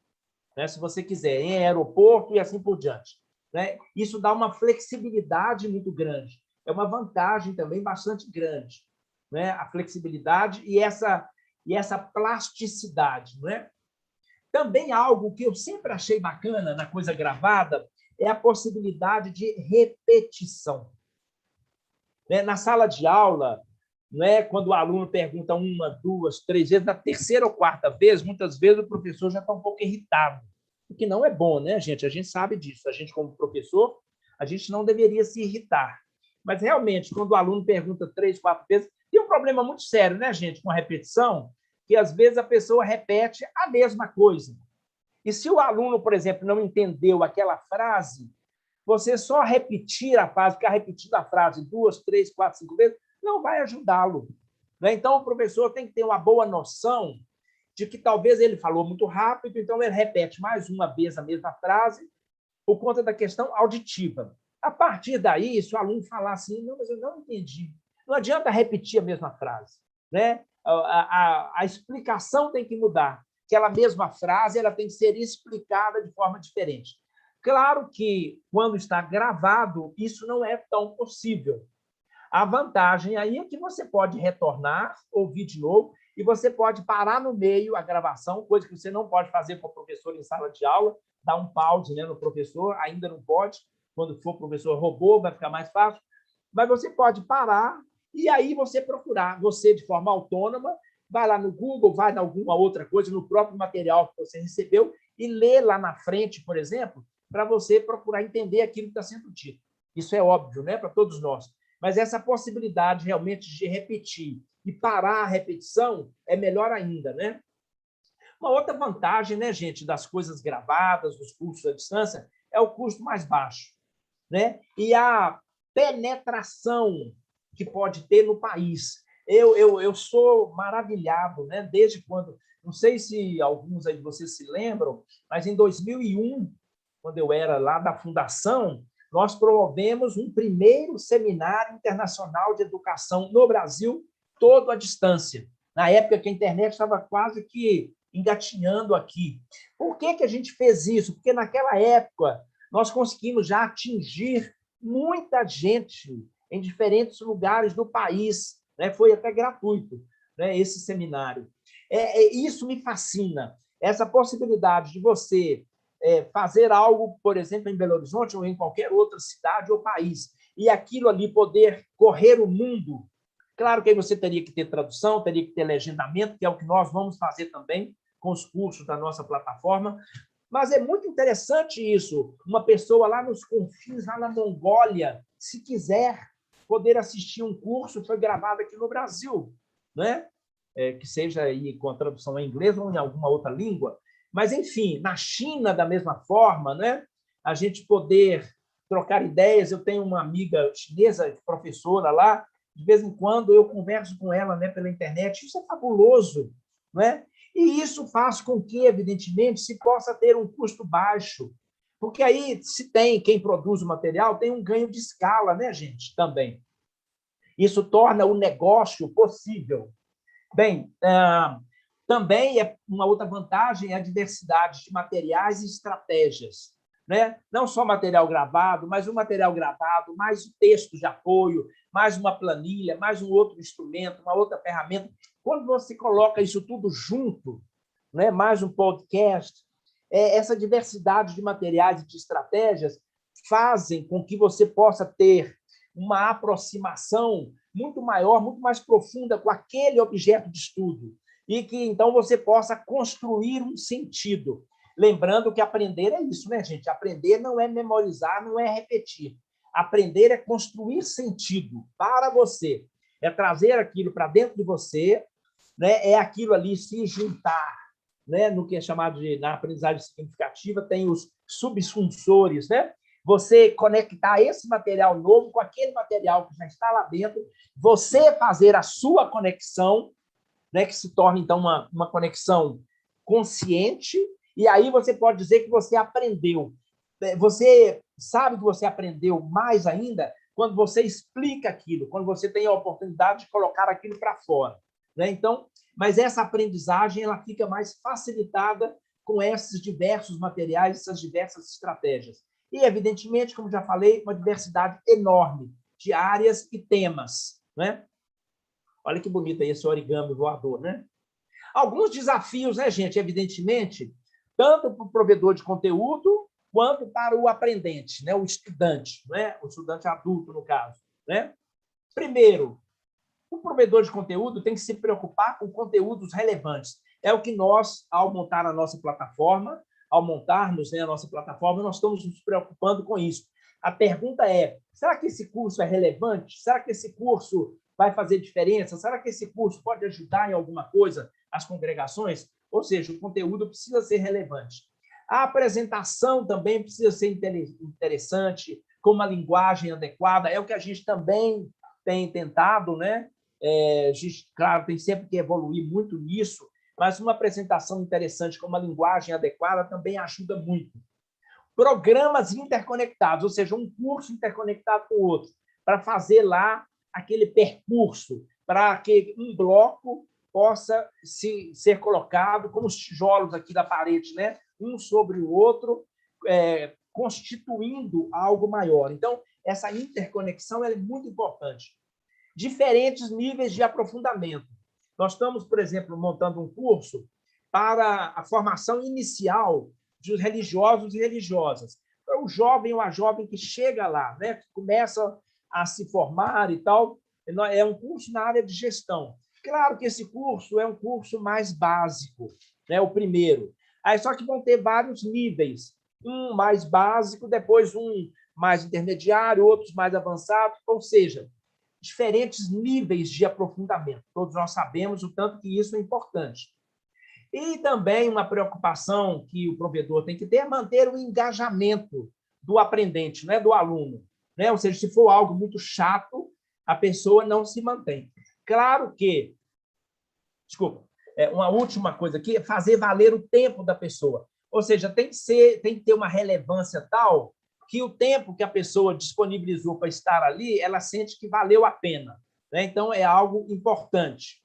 né, se você quiser, em aeroporto e assim por diante. Né? Isso dá uma flexibilidade muito grande. É uma vantagem também bastante grande, né? A flexibilidade e essa plasticidade. Né? Também algo que eu sempre achei bacana na coisa gravada é a possibilidade de repetição. Na sala de aula, quando o aluno pergunta uma, duas, três vezes, na terceira ou quarta vez, muitas vezes o professor já está um pouco irritado, o que não é bom, né, gente? A gente sabe disso. A gente, como professor, a gente não deveria se irritar. Mas, realmente, quando o aluno pergunta 3, 4 vezes, tem um problema muito sério, né, gente, com a repetição, que às vezes a pessoa repete a mesma coisa. E se o aluno, por exemplo, não entendeu aquela frase, você só repetir a frase, ficar repetindo a frase 2, 3, 4, 5 vezes, não vai ajudá-lo. Né? Então, o professor tem que ter uma boa noção de que talvez ele falou muito rápido, então ele repete mais uma vez a mesma frase por conta da questão auditiva. A partir daí, se o aluno falar assim, não, mas eu não entendi, não adianta repetir a mesma frase. Né? A explicação tem que mudar. Aquela mesma frase ela tem que ser explicada de forma diferente. Claro que, quando está gravado, isso não é tão possível. A vantagem aí é que você pode retornar, ouvir de novo, e você pode parar no meio a gravação, coisa que você não pode fazer com o professor em sala de aula, dar um pause, né, no professor, ainda não pode. Quando for professor robô, vai ficar mais fácil. Mas você pode parar e aí você procurar, você de forma autônoma, vai lá no Google, vai em alguma outra coisa, no próprio material que você recebeu, e lê lá na frente, por exemplo, para você procurar entender aquilo que está sendo dito. Isso é óbvio, né, para todos nós. Mas essa possibilidade realmente de repetir e parar a repetição é melhor ainda, né? Uma outra vantagem, né, gente, das coisas gravadas, dos cursos à distância, é o custo mais baixo, né? E a penetração que pode ter no país. Eu sou maravilhado, né? Desde quando, não sei se alguns aí de vocês se lembram, mas em 2001, quando eu era lá da fundação, nós promovemos um primeiro seminário internacional de educação no Brasil, todo à distância. Na época que a internet estava quase que engatinhando aqui. Por que a gente fez isso? Porque naquela época nós conseguimos já atingir muita gente em diferentes lugares do país, né? Foi até gratuito, né, esse seminário. Isso me fascina, essa possibilidade de você fazer algo, por exemplo, em Belo Horizonte ou em qualquer outra cidade ou país, e aquilo ali poder correr o mundo. Claro que aí você teria que ter tradução, teria que ter legendamento, que é o que nós vamos fazer também com os cursos da nossa plataforma, mas é muito interessante isso, uma pessoa lá nos confins, lá na Mongólia, se quiser poder assistir um curso que foi gravado aqui no Brasil, né? Que seja aí com a tradução em inglês ou em alguma outra língua. Mas, enfim, na China, da mesma forma, né? A gente poder trocar ideias. Eu tenho uma amiga chinesa, professora lá, de vez em quando eu converso com ela, né, pela internet. Isso é fabuloso, né? E isso faz com que, evidentemente, se possa ter um custo baixo, porque aí, se tem quem produz o material, tem um ganho de escala, né, gente, também. Isso torna o negócio possível. Bem, também é uma outra vantagem a diversidade de materiais e estratégias, né? Não só material gravado, mas o material gravado, mais o texto de apoio, mais uma planilha, mais um outro instrumento, uma outra ferramenta. Quando você coloca isso tudo junto, né, mais um podcast, essa diversidade de materiais e de estratégias fazem com que você possa ter uma aproximação muito maior, muito mais profunda com aquele objeto de estudo e que, então, você possa construir um sentido. Lembrando que aprender é isso, né, gente? Aprender não é memorizar, não é repetir. Aprender é construir sentido para você. É trazer aquilo para dentro de você, né? É aquilo ali se juntar, né? No que é chamado de, na aprendizagem significativa, tem os subsunsores, né? Você conectar esse material novo com aquele material que já está lá dentro, você fazer a sua conexão, né, que se torna, então, uma conexão consciente, e aí você pode dizer que você aprendeu. Você sabe que você aprendeu mais ainda quando você explica aquilo, quando você tem a oportunidade de colocar aquilo para fora, né? Então, mas essa aprendizagem ela fica mais facilitada com esses diversos materiais, essas diversas estratégias. E, evidentemente, como já falei, uma diversidade enorme de áreas e temas, né? Olha que bonito aí esse origami voador, né? Alguns desafios, né, gente? Evidentemente, tanto para o provedor de conteúdo quanto para o aprendente, né? O estudante, né? O estudante adulto, no caso, né? Primeiro, o provedor de conteúdo tem que se preocupar com conteúdos relevantes. É o que nós, ao montar a nossa plataforma, ao montarmos, né, a nossa plataforma, nós estamos nos preocupando com isso. A pergunta é, será que esse curso é relevante? Será que esse curso vai fazer diferença? Será que esse curso pode ajudar em alguma coisa as congregações? Ou seja, o conteúdo precisa ser relevante. A apresentação também precisa ser interessante, com uma linguagem adequada. É o que a gente também tem tentado, né? A gente, claro, tem sempre que evoluir muito nisso, mas uma apresentação interessante com uma linguagem adequada também ajuda muito. Programas interconectados, ou seja, um curso interconectado com o outro, para fazer lá aquele percurso, para que um bloco possa ser colocado como os tijolos aqui da parede, né? Um sobre o outro, constituindo algo maior. Então, essa interconexão é muito importante. Diferentes níveis de aprofundamento. Nós estamos, por exemplo, montando um curso para a formação inicial dos religiosos e religiosas. Então, o jovem ou a jovem que chega lá, né, que começa a se formar e tal, é um curso na área de gestão. Claro que esse curso é um curso mais básico, né, o primeiro. Aí só que vão ter vários níveis, um mais básico, depois um mais intermediário, outros mais avançados, ou seja, diferentes níveis de aprofundamento. Todos nós sabemos o tanto que isso é importante. E também uma preocupação que o provedor tem que ter é manter o engajamento do aprendente, né, do aluno. Né? Ou seja, se for algo muito chato, a pessoa não se mantém. Claro que, desculpa, uma última coisa aqui, é fazer valer o tempo da pessoa. Ou seja, tem que ter uma relevância tal que o tempo que a pessoa disponibilizou para estar ali, ela sente que valeu a pena. Né? Então, é algo importante.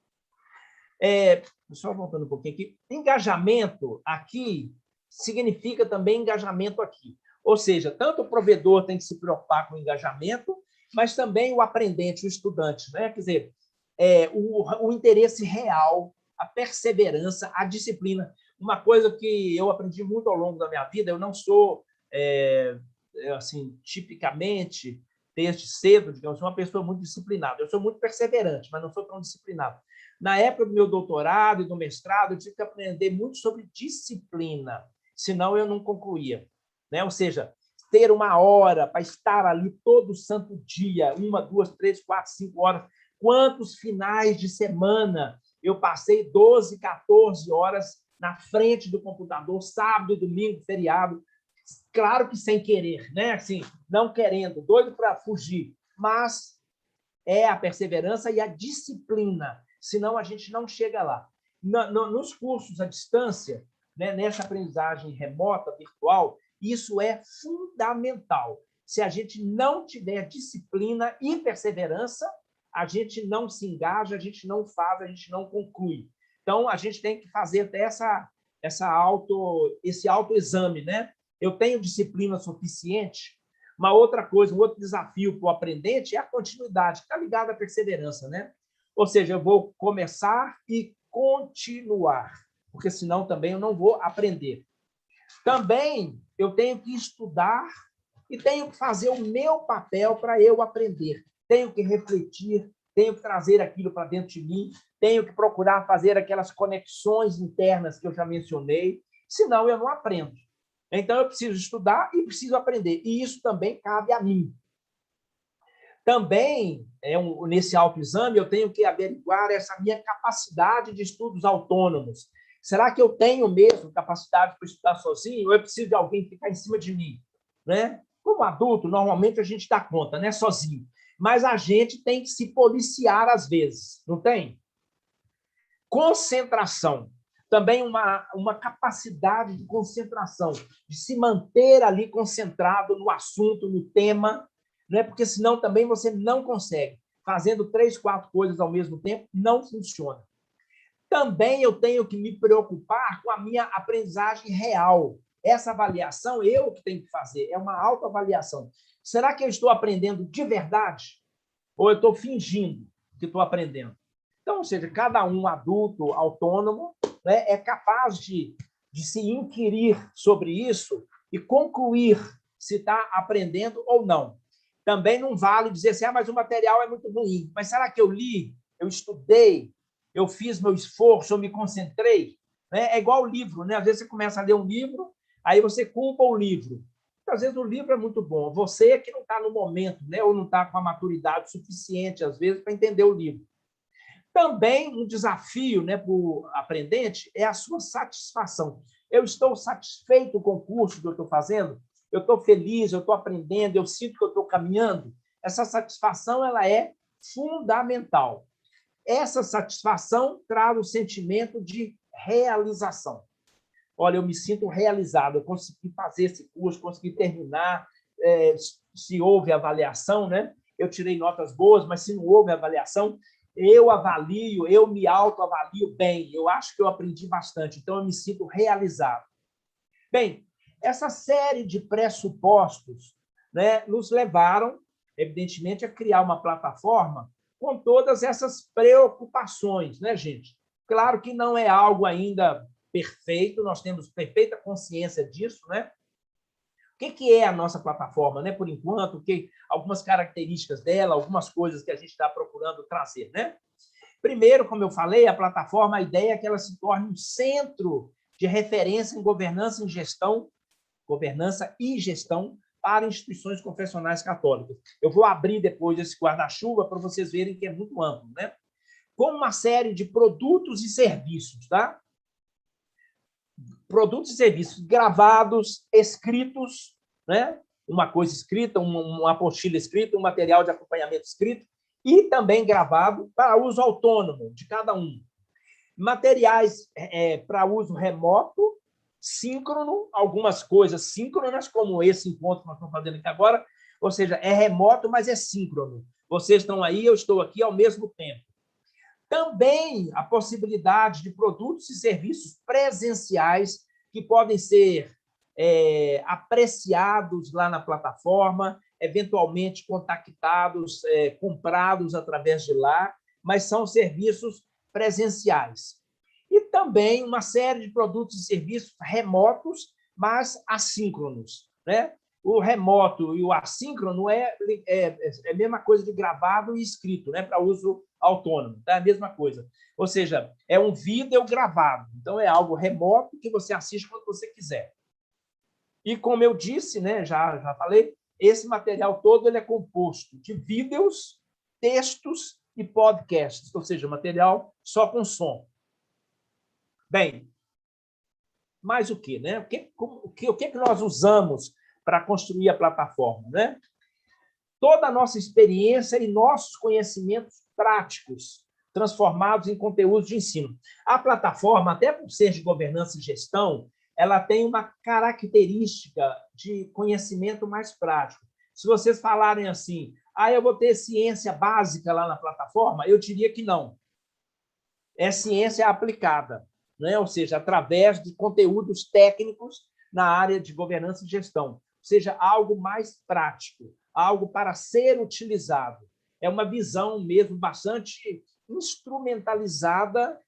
Só voltando um pouquinho aqui. Engajamento aqui significa também engajamento aqui. Ou seja, tanto o provedor tem que se preocupar com o engajamento, mas também o aprendente, o estudante, né? Quer dizer, o interesse real, a perseverança, a disciplina. Uma coisa que eu aprendi muito ao longo da minha vida, eu não sou, assim, tipicamente, desde cedo, digamos, uma pessoa muito disciplinada. Eu sou muito perseverante, mas não sou tão disciplinado. Na época do meu doutorado e do mestrado, eu tive que aprender muito sobre disciplina, senão eu não concluía, né? Ou seja, ter uma hora para estar ali todo santo dia, 1, 2, 3, 4, 5 horas. Quantos finais de semana eu passei 12, 14 horas na frente do computador, sábado, domingo, feriado, claro que sem querer, né? Assim, não querendo, doido para fugir, mas é a perseverança e a disciplina, senão a gente não chega lá. Nos cursos à distância, né, nessa aprendizagem remota, virtual, isso é fundamental. Se a gente não tiver disciplina e perseverança, a gente não se engaja, a gente não faz, a gente não conclui. Então, a gente tem que fazer até esse autoexame, né? Eu tenho disciplina suficiente? Uma outra coisa, um outro desafio para o aprendente é a continuidade, que está ligado à perseverança, né? Ou seja, eu vou começar e continuar, porque senão também eu não vou aprender. Também eu tenho que estudar e tenho que fazer o meu papel para eu aprender. Tenho que refletir, tenho que trazer aquilo para dentro de mim, tenho que procurar fazer aquelas conexões internas que eu já mencionei, senão eu não aprendo. Então, eu preciso estudar e preciso aprender. E isso também cabe a mim. Também, nesse autoexame, eu tenho que averiguar essa minha capacidade de estudos autônomos. Será que eu tenho mesmo capacidade para estudar sozinho ou eu preciso de alguém ficar em cima de mim? Né? Como adulto, normalmente a gente dá conta, né? Sozinho. Mas a gente tem que se policiar às vezes, não tem? Concentração. Também uma capacidade de concentração, de se manter ali concentrado no assunto, no tema, né? Porque senão também você não consegue. Fazendo 3, 4 coisas ao mesmo tempo, não funciona. Também eu tenho que me preocupar com a minha aprendizagem real. Essa avaliação eu que tenho que fazer, é uma autoavaliação. Será que eu estou aprendendo de verdade? Ou eu estou fingindo que estou aprendendo? Então, ou seja, cada um adulto, autônomo, né, é capaz de se inquirir sobre isso e concluir se está aprendendo ou não. Também não vale dizer assim, mas o material é muito ruim. Mas será que eu li, eu estudei, eu fiz meu esforço, eu me concentrei? Né? É igual o livro, né? Às vezes você começa a ler um livro, aí você culpa o livro. Às vezes o livro é muito bom. Você que não está no momento, né? Ou não está com a maturidade suficiente, às vezes, para entender o livro. Também um desafio, né, para o aprendente é a sua satisfação. Eu estou satisfeito com o curso que eu estou fazendo? Eu estou feliz, eu estou aprendendo, eu sinto que eu estou caminhando? Essa satisfação ela é fundamental. Essa satisfação traz o sentimento de realização. Olha, eu me sinto realizado, eu consegui fazer esse curso, consegui terminar, se houve avaliação, né? Eu tirei notas boas, mas se não houve avaliação, eu avalio, eu me autoavalio bem, eu acho que eu aprendi bastante, então eu me sinto realizado. Bem, essa série de pressupostos, né, nos levaram, evidentemente, a criar uma plataforma com todas essas preocupações, né, gente? Claro que não é algo ainda perfeito, nós temos perfeita consciência disso, né? O que é a nossa plataforma, né? Por enquanto, algumas características dela, algumas coisas que a gente está procurando trazer, né? Primeiro, como eu falei, a plataforma, a ideia é que ela se torne um centro de referência em governança e gestão para instituições confessionais católicas. Eu vou abrir depois esse guarda-chuva para vocês verem que é muito amplo, né? Com uma série de produtos e serviços, tá? Produtos e serviços gravados, escritos, né? Uma coisa escrita, uma apostila escrita, um material de acompanhamento escrito, e também gravado para uso autônomo de cada um. Materiais para uso remoto, síncrono, algumas coisas síncronas, como esse encontro que nós estamos fazendo aqui agora, ou seja, é remoto, mas é síncrono. Vocês estão aí, eu estou aqui ao mesmo tempo. Também a possibilidade de produtos e serviços presenciais que podem ser apreciados lá na plataforma, eventualmente contactados, comprados através de lá, mas são serviços presenciais. E também uma série de produtos e serviços remotos, mas assíncronos, né? O remoto e o assíncrono é a mesma coisa de gravado e escrito, né? Para uso autônomo, tá? É a mesma coisa. Ou seja, é um vídeo gravado. Então, é algo remoto que você assiste quando você quiser. E, como eu disse, né, já falei, esse material todo ele é composto de vídeos, textos e podcasts, ou seja, material só com som. Bem, mais o quê, né? O que nós usamos para construir a plataforma, né? Toda a nossa experiência e nossos conhecimentos práticos transformados em conteúdos de ensino. A plataforma, até por ser de governança e gestão, ela tem uma característica de conhecimento mais prático. Se vocês falarem assim, eu vou ter ciência básica lá na plataforma, eu diria que não. É ciência aplicada, né? Ou seja, através de conteúdos técnicos na área de governança e gestão. Ou seja, algo mais prático, algo para ser utilizado. É uma visão mesmo bastante instrumentalizada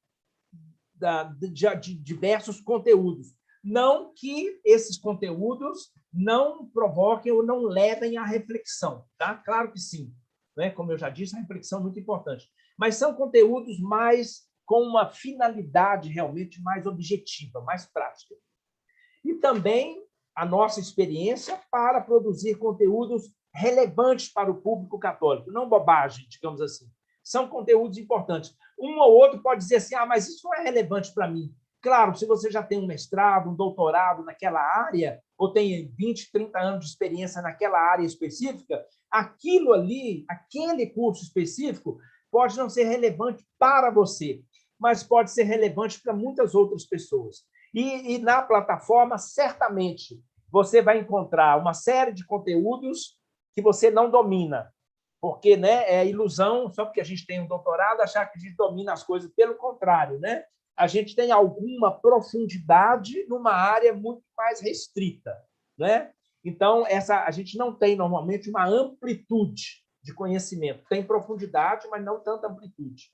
de diversos conteúdos. Não que esses conteúdos não provoquem ou não levem à reflexão, tá? Claro que sim, né? Como eu já disse, a reflexão é muito importante. Mas são conteúdos mais com uma finalidade realmente mais objetiva, mais prática. E também a nossa experiência para produzir conteúdos relevantes para o público católico, não bobagem, digamos assim. São conteúdos importantes. Um ou outro pode dizer assim, mas isso não é relevante para mim. Claro, se você já tem um mestrado, um doutorado naquela área, ou tem 20, 30 anos de experiência naquela área específica, aquilo ali, aquele curso específico, pode não ser relevante para você, mas pode ser relevante para muitas outras pessoas. E na plataforma, certamente, você vai encontrar uma série de conteúdos que você não domina, porque, né, é ilusão, só porque a gente tem um doutorado, achar que a gente domina as coisas. Pelo contrário, né? A gente tem alguma profundidade numa área muito mais restrita, né? Então, a gente não tem, normalmente, uma amplitude de conhecimento. Tem profundidade, mas não tanta amplitude.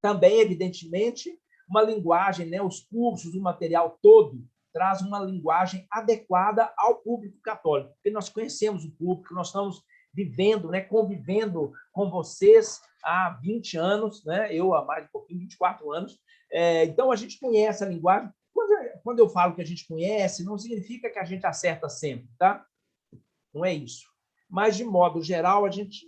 Também, evidentemente, uma linguagem, né? Os cursos, o material todo, traz uma linguagem adequada ao público católico, porque nós conhecemos o público, nós estamos vivendo, né, convivendo com vocês há 20 anos, né? Eu há mais um pouquinho, 24 anos. Então, a gente conhece a linguagem. Quando eu falo que a gente conhece, não significa que a gente acerta sempre, tá? Não é isso. Mas, de modo geral, a gente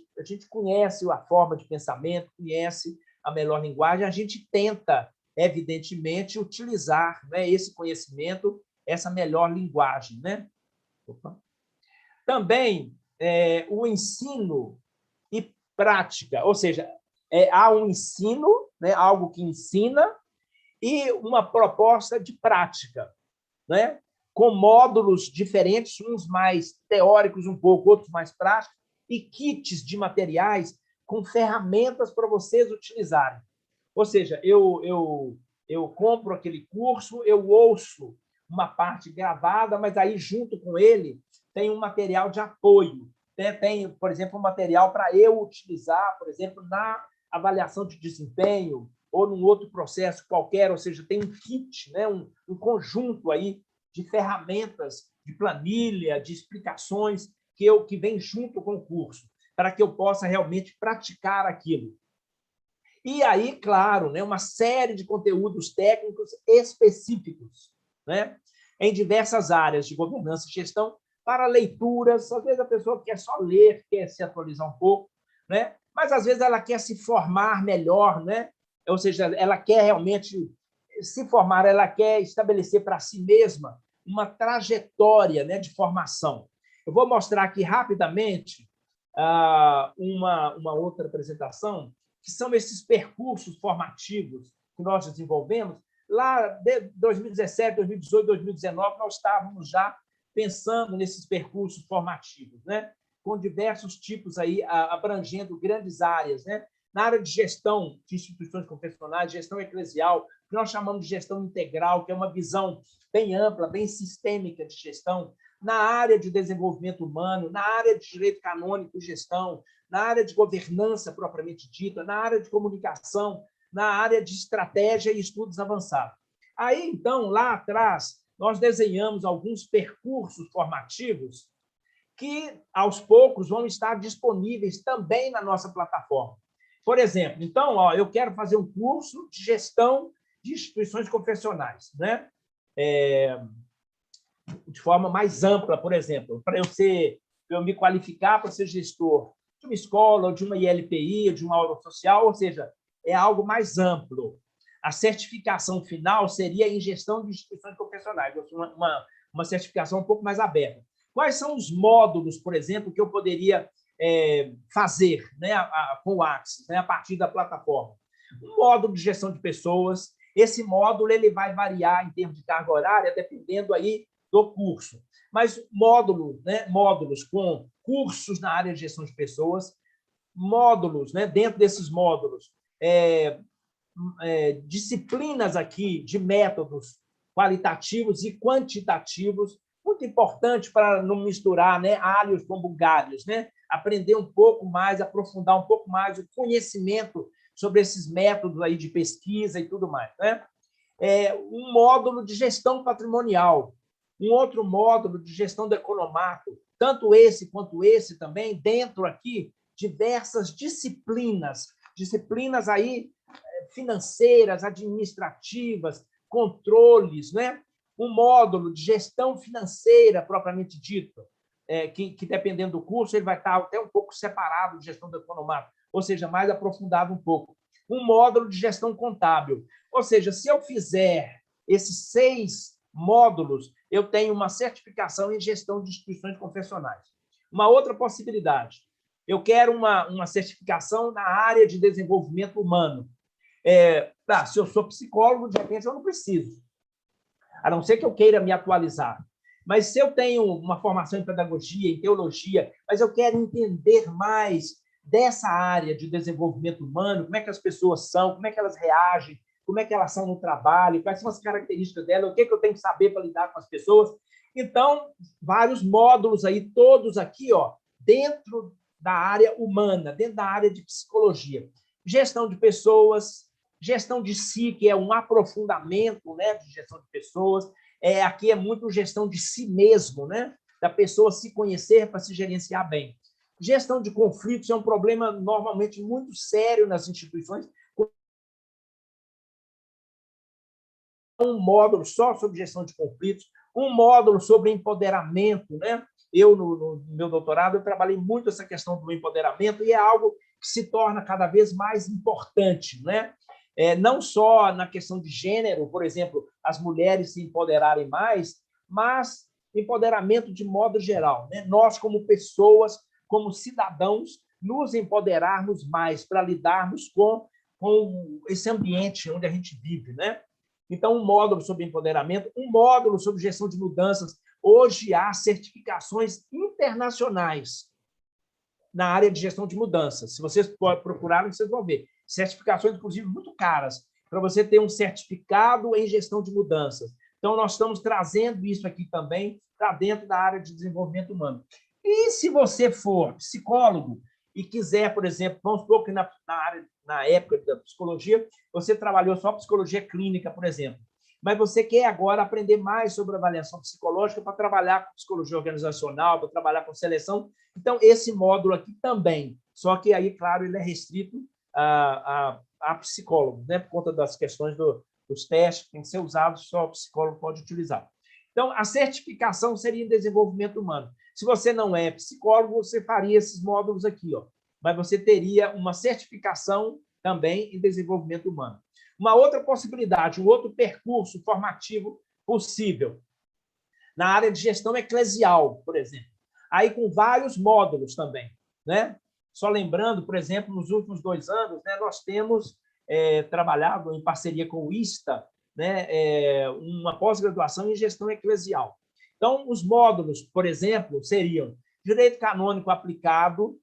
conhece a forma de pensamento, conhece a melhor linguagem, a gente tenta, evidentemente, utilizar, né, esse conhecimento, essa melhor linguagem, né? Também o ensino e prática, ou seja, há um ensino, né, algo que ensina, e uma proposta de prática, né, com módulos diferentes, uns mais teóricos um pouco, outros mais práticos, e kits de materiais com ferramentas para vocês utilizarem. Ou seja, eu compro aquele curso, eu ouço uma parte gravada, mas aí, junto com ele, tem um material de apoio. Tem, por exemplo, um material para eu utilizar, por exemplo, na avaliação de desempenho ou num outro processo qualquer, ou seja, tem um kit, né, um conjunto aí de ferramentas, de planilha, de explicações que vem junto com o curso, para que eu possa realmente praticar aquilo. E aí, claro, né, uma série de conteúdos técnicos específicos, né, em diversas áreas de governança e gestão, para leituras. Às vezes a pessoa quer só ler, quer se atualizar um pouco, né, mas às vezes ela quer se formar melhor, né, ou seja, ela quer realmente se formar, ela quer estabelecer para si mesma uma trajetória, né, de formação. Eu vou mostrar aqui rapidamente uma outra apresentação, que são esses percursos formativos que nós desenvolvemos. Lá de 2017, 2018, 2019, nós estávamos já pensando nesses percursos formativos, né? Com diversos tipos aí, abrangendo grandes áreas, né? Na área de gestão de instituições confessionais, gestão eclesial, que nós chamamos de gestão integral, que é uma visão bem ampla, bem sistêmica de gestão, na área de desenvolvimento humano, na área de direito canônico e gestão, na área de governança propriamente dita, na área de comunicação, na área de estratégia e estudos avançados. Aí, então, lá atrás, nós desenhamos alguns percursos formativos que, aos poucos, vão estar disponíveis também na nossa plataforma. Por exemplo, então, eu quero fazer um curso de gestão de instituições confessionais, né? De forma mais ampla, por exemplo, para eu me qualificar para ser gestor de uma escola, ou de uma ILPI, ou de uma obra social, ou seja, é algo mais amplo. A certificação final seria em gestão de instituições confessionais, uma certificação um pouco mais aberta. Quais são os módulos, por exemplo, que eu poderia fazer, né, com o Axis, né, a partir da plataforma? Um módulo de gestão de pessoas. Esse módulo ele vai variar em termos de carga horária, dependendo aí do curso. Mas módulos com cursos na área de gestão de pessoas, módulos, né, dentro desses módulos, disciplinas aqui de métodos qualitativos e quantitativos, muito importante para não misturar, né, alhos com bugalhos, né? Aprender um pouco mais, aprofundar um pouco mais o conhecimento sobre esses métodos aí de pesquisa e tudo mais, né? Um módulo de gestão patrimonial, um outro módulo de gestão do economato, tanto esse quanto esse também, dentro aqui, diversas disciplinas aí financeiras, administrativas, controles, né? Um módulo de gestão financeira, propriamente dito, que dependendo do curso, ele vai estar até um pouco separado de gestão do economato, ou seja, mais aprofundado um pouco. Um módulo de gestão contábil, ou seja, se eu fizer esses 6 módulos, eu tenho uma certificação em gestão de instituições confessionais. Uma outra possibilidade, eu quero uma certificação na área de desenvolvimento humano. Se eu sou psicólogo, de repente eu não preciso, a não ser que eu queira me atualizar. Mas se eu tenho uma formação em pedagogia, em teologia, mas eu quero entender mais dessa área de desenvolvimento humano, como é que as pessoas são, como é que elas reagem, como é que elas são no trabalho, quais são as características delas, o que eu tenho que saber para lidar com as pessoas. Então, vários módulos aí, todos aqui, dentro da área humana, dentro da área de psicologia. Gestão de pessoas, gestão de si, que é um aprofundamento, né, de gestão de pessoas. Aqui é muito gestão de si mesmo, né, da pessoa se conhecer para se gerenciar bem. Gestão de conflitos é um problema normalmente muito sério nas instituições. Um módulo só sobre gestão de conflitos, um módulo sobre empoderamento, né? Eu, no meu doutorado, eu trabalhei muito essa questão do empoderamento e é algo que se torna cada vez mais importante, né? Não só na questão de gênero, por exemplo, as mulheres se empoderarem mais, mas empoderamento de modo geral, né? Nós, como pessoas, como cidadãos, nos empoderarmos mais para lidarmos com esse ambiente onde a gente vive, né? Então, um módulo sobre empoderamento, um módulo sobre gestão de mudanças. Hoje há certificações internacionais na área de gestão de mudanças. Se vocês procurarem, vocês vão ver. Certificações, inclusive, muito caras, para você ter um certificado em gestão de mudanças. Então, nós estamos trazendo isso aqui também para dentro da área de desenvolvimento humano. E se você for psicólogo e quiser, por exemplo, vamos supor que na época da psicologia, você trabalhou só psicologia clínica, por exemplo, mas você quer agora aprender mais sobre avaliação psicológica para trabalhar com psicologia organizacional, para trabalhar com seleção. Então, esse módulo aqui também, só que aí, claro, ele é restrito a psicólogos, né, por conta das questões dos testes que tem que ser usados, só o psicólogo pode utilizar. Então, a certificação seria em desenvolvimento humano. Se você não é psicólogo, você faria esses módulos aqui, mas você teria uma certificação também em desenvolvimento humano. Uma outra possibilidade, um outro percurso formativo possível, na área de gestão eclesial, por exemplo. Aí com vários módulos também, né? Só lembrando, por exemplo, nos últimos 2 anos, né, nós temos trabalhado em parceria com o ISTA, né, uma pós-graduação em gestão eclesial. Então, os módulos, por exemplo, seriam direito canônico aplicado,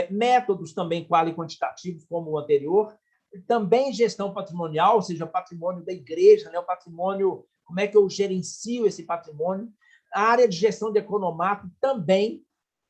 Métodos também quali e quantitativos, como o anterior, também gestão patrimonial, ou seja, patrimônio da igreja, né? O patrimônio, como é que eu gerencio esse patrimônio? A área de gestão de economato também,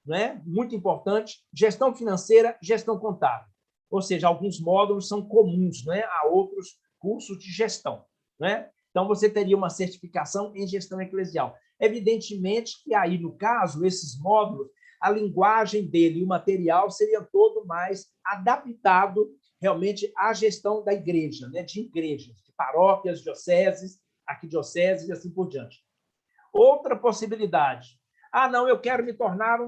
né? Muito importante, gestão financeira, gestão contábil. Ou seja, alguns módulos são comuns, né, a outros cursos de gestão, né? Então, você teria uma certificação em gestão eclesial. Evidentemente que aí, no caso, esses módulos, a linguagem dele e o material seria todo mais adaptado realmente à gestão da igreja, né, de igrejas, de paróquias, dioceses, arquidioceses e assim por diante. Outra possibilidade. Não, eu quero me tornar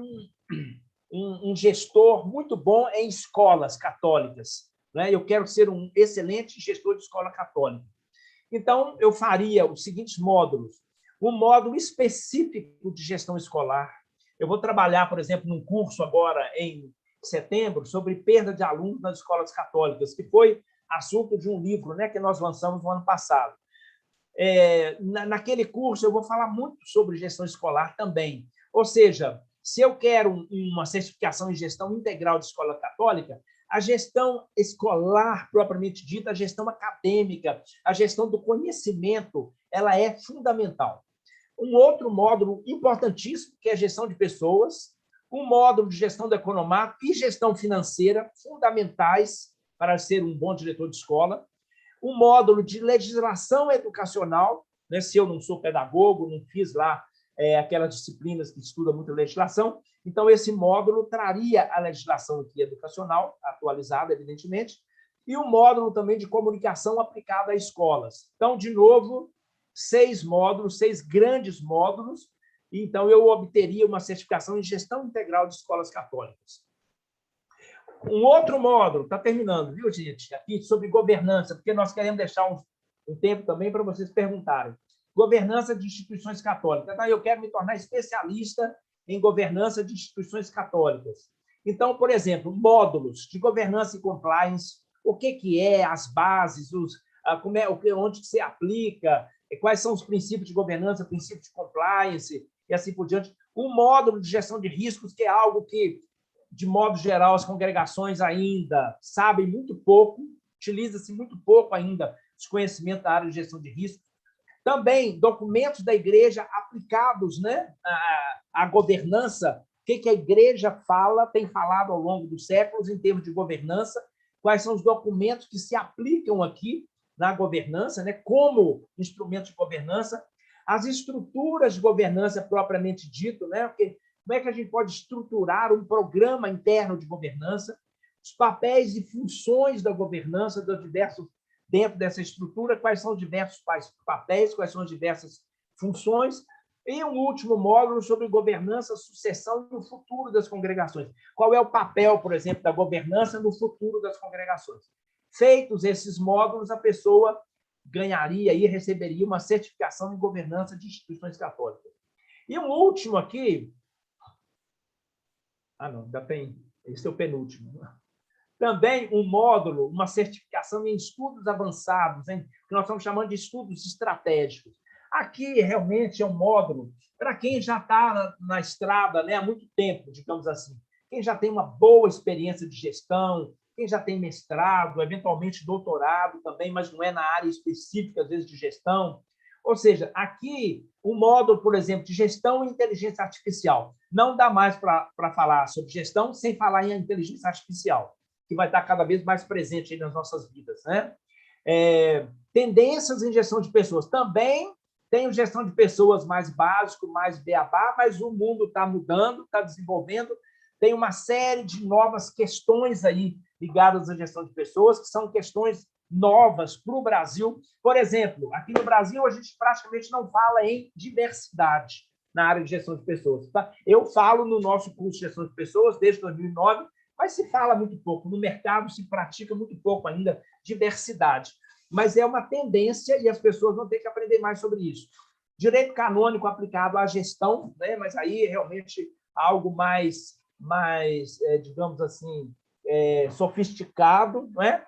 um gestor muito bom em escolas católicas, né? Eu quero ser um excelente gestor de escola católica. Então, eu faria os seguintes módulos. Um módulo específico de gestão escolar. Eu vou trabalhar, por exemplo, num curso agora em setembro sobre perda de alunos nas escolas católicas, que foi assunto de um livro, né, que nós lançamos no ano passado. Naquele curso, eu vou falar muito sobre gestão escolar também. Ou seja, se eu quero uma certificação em gestão integral de escola católica, a gestão escolar, propriamente dita, a gestão acadêmica, a gestão do conhecimento, ela é fundamental. Um outro módulo importantíssimo, que é a gestão de pessoas, um módulo de gestão do economato e gestão financeira, fundamentais para ser um bom diretor de escola, um módulo de legislação educacional, né? Se eu não sou pedagogo, não fiz lá aquelas disciplinas que estudam muito legislação, então esse módulo traria a legislação aqui educacional, atualizada, evidentemente, e um módulo também de comunicação aplicada a escolas. Então, de novo, 6 módulos, 6 grandes módulos, então eu obteria uma certificação em gestão integral de escolas católicas. Um outro módulo, está terminando, viu, gente? Aqui sobre governança, porque nós queremos deixar um tempo também para vocês perguntarem. Governança de instituições católicas. Então, eu quero me tornar especialista em governança de instituições católicas. Então, por exemplo, módulos de governança e compliance, o que é, as bases, onde se aplica, quais são os princípios de governança, princípios de compliance, e assim por diante. Um módulo de gestão de riscos, que é algo que, de modo geral, as congregações ainda sabem muito pouco, utiliza-se muito pouco ainda os conhecimentos da área de gestão de risco. Também documentos da igreja aplicados, né, à governança, o que a igreja tem falado ao longo dos séculos em termos de governança, quais são os documentos que se aplicam aqui na governança, né, como instrumento de governança, as estruturas de governança propriamente dito, né, porque como é que a gente pode estruturar um programa interno de governança, os papéis e funções da governança dentro dessa estrutura, quais são os diversos papéis, quais são as diversas funções, e um último módulo sobre governança, sucessão e o futuro das congregações. Qual é o papel, por exemplo, da governança no futuro das congregações? Feitos esses módulos, a pessoa ganharia e receberia uma certificação em governança de instituições católicas. E um último aqui... não, ainda tem... Esse é o penúltimo. Também um módulo, uma certificação em estudos avançados, que nós estamos chamando de estudos estratégicos. Aqui, realmente, é um módulo para quem já está na estrada, né, há muito tempo, digamos assim. Quem já tem uma boa experiência de gestão, quem já tem mestrado, eventualmente doutorado também, mas não é na área específica, às vezes, de gestão. Ou seja, aqui, o módulo, por exemplo, de gestão e inteligência artificial. Não dá mais para falar sobre gestão sem falar em inteligência artificial, que vai estar cada vez mais presente aí nas nossas vidas, né? Tendências em gestão de pessoas. Também tem gestão de pessoas mais básico, mais beabá, mas o mundo está mudando, está desenvolvendo. Tem uma série de novas questões aí ligadas à gestão de pessoas, que são questões novas para o Brasil. Por exemplo, aqui no Brasil, a gente praticamente não fala em diversidade na área de gestão de pessoas. Tá? Eu falo no nosso curso de gestão de pessoas desde 2009, mas se fala muito pouco. No mercado se pratica muito pouco ainda diversidade. Mas é uma tendência e as pessoas vão ter que aprender mais sobre isso. Direito canônico aplicado à gestão, né? Mas aí realmente algo mais digamos assim, sofisticado, não é?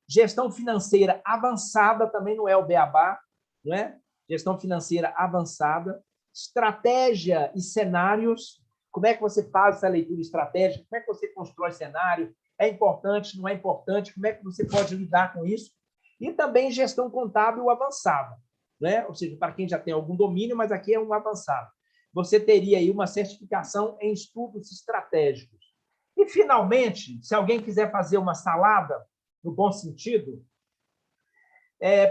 Gestão financeira avançada também não é o beabá, não é? Gestão financeira avançada, estratégia e cenários, Como é que você faz essa leitura estratégica? Como é que você constrói cenário? É importante, não é importante? Como é que você pode lidar com isso? E também gestão contábil avançada, né? Ou seja, para quem já tem algum domínio, mas aqui é um avançado. Você teria aí uma certificação em estudos estratégicos. E, finalmente, se alguém quiser fazer uma salada, no bom sentido,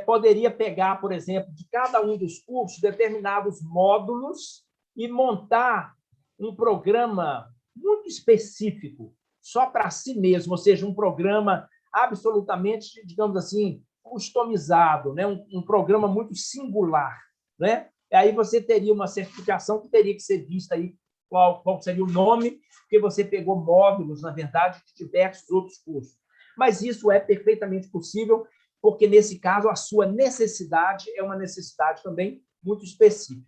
poderia pegar, por exemplo, de cada um dos cursos, determinados módulos e montar um programa muito específico, só para si mesmo, ou seja, um programa absolutamente, digamos assim, customizado, né? Um programa muito singular, né? E aí você teria uma certificação que teria que ser vista aí qual seria o nome, porque você pegou módulos, na verdade, de diversos outros cursos. Mas isso é perfeitamente possível, porque, nesse caso, a sua necessidade é uma necessidade também muito específica.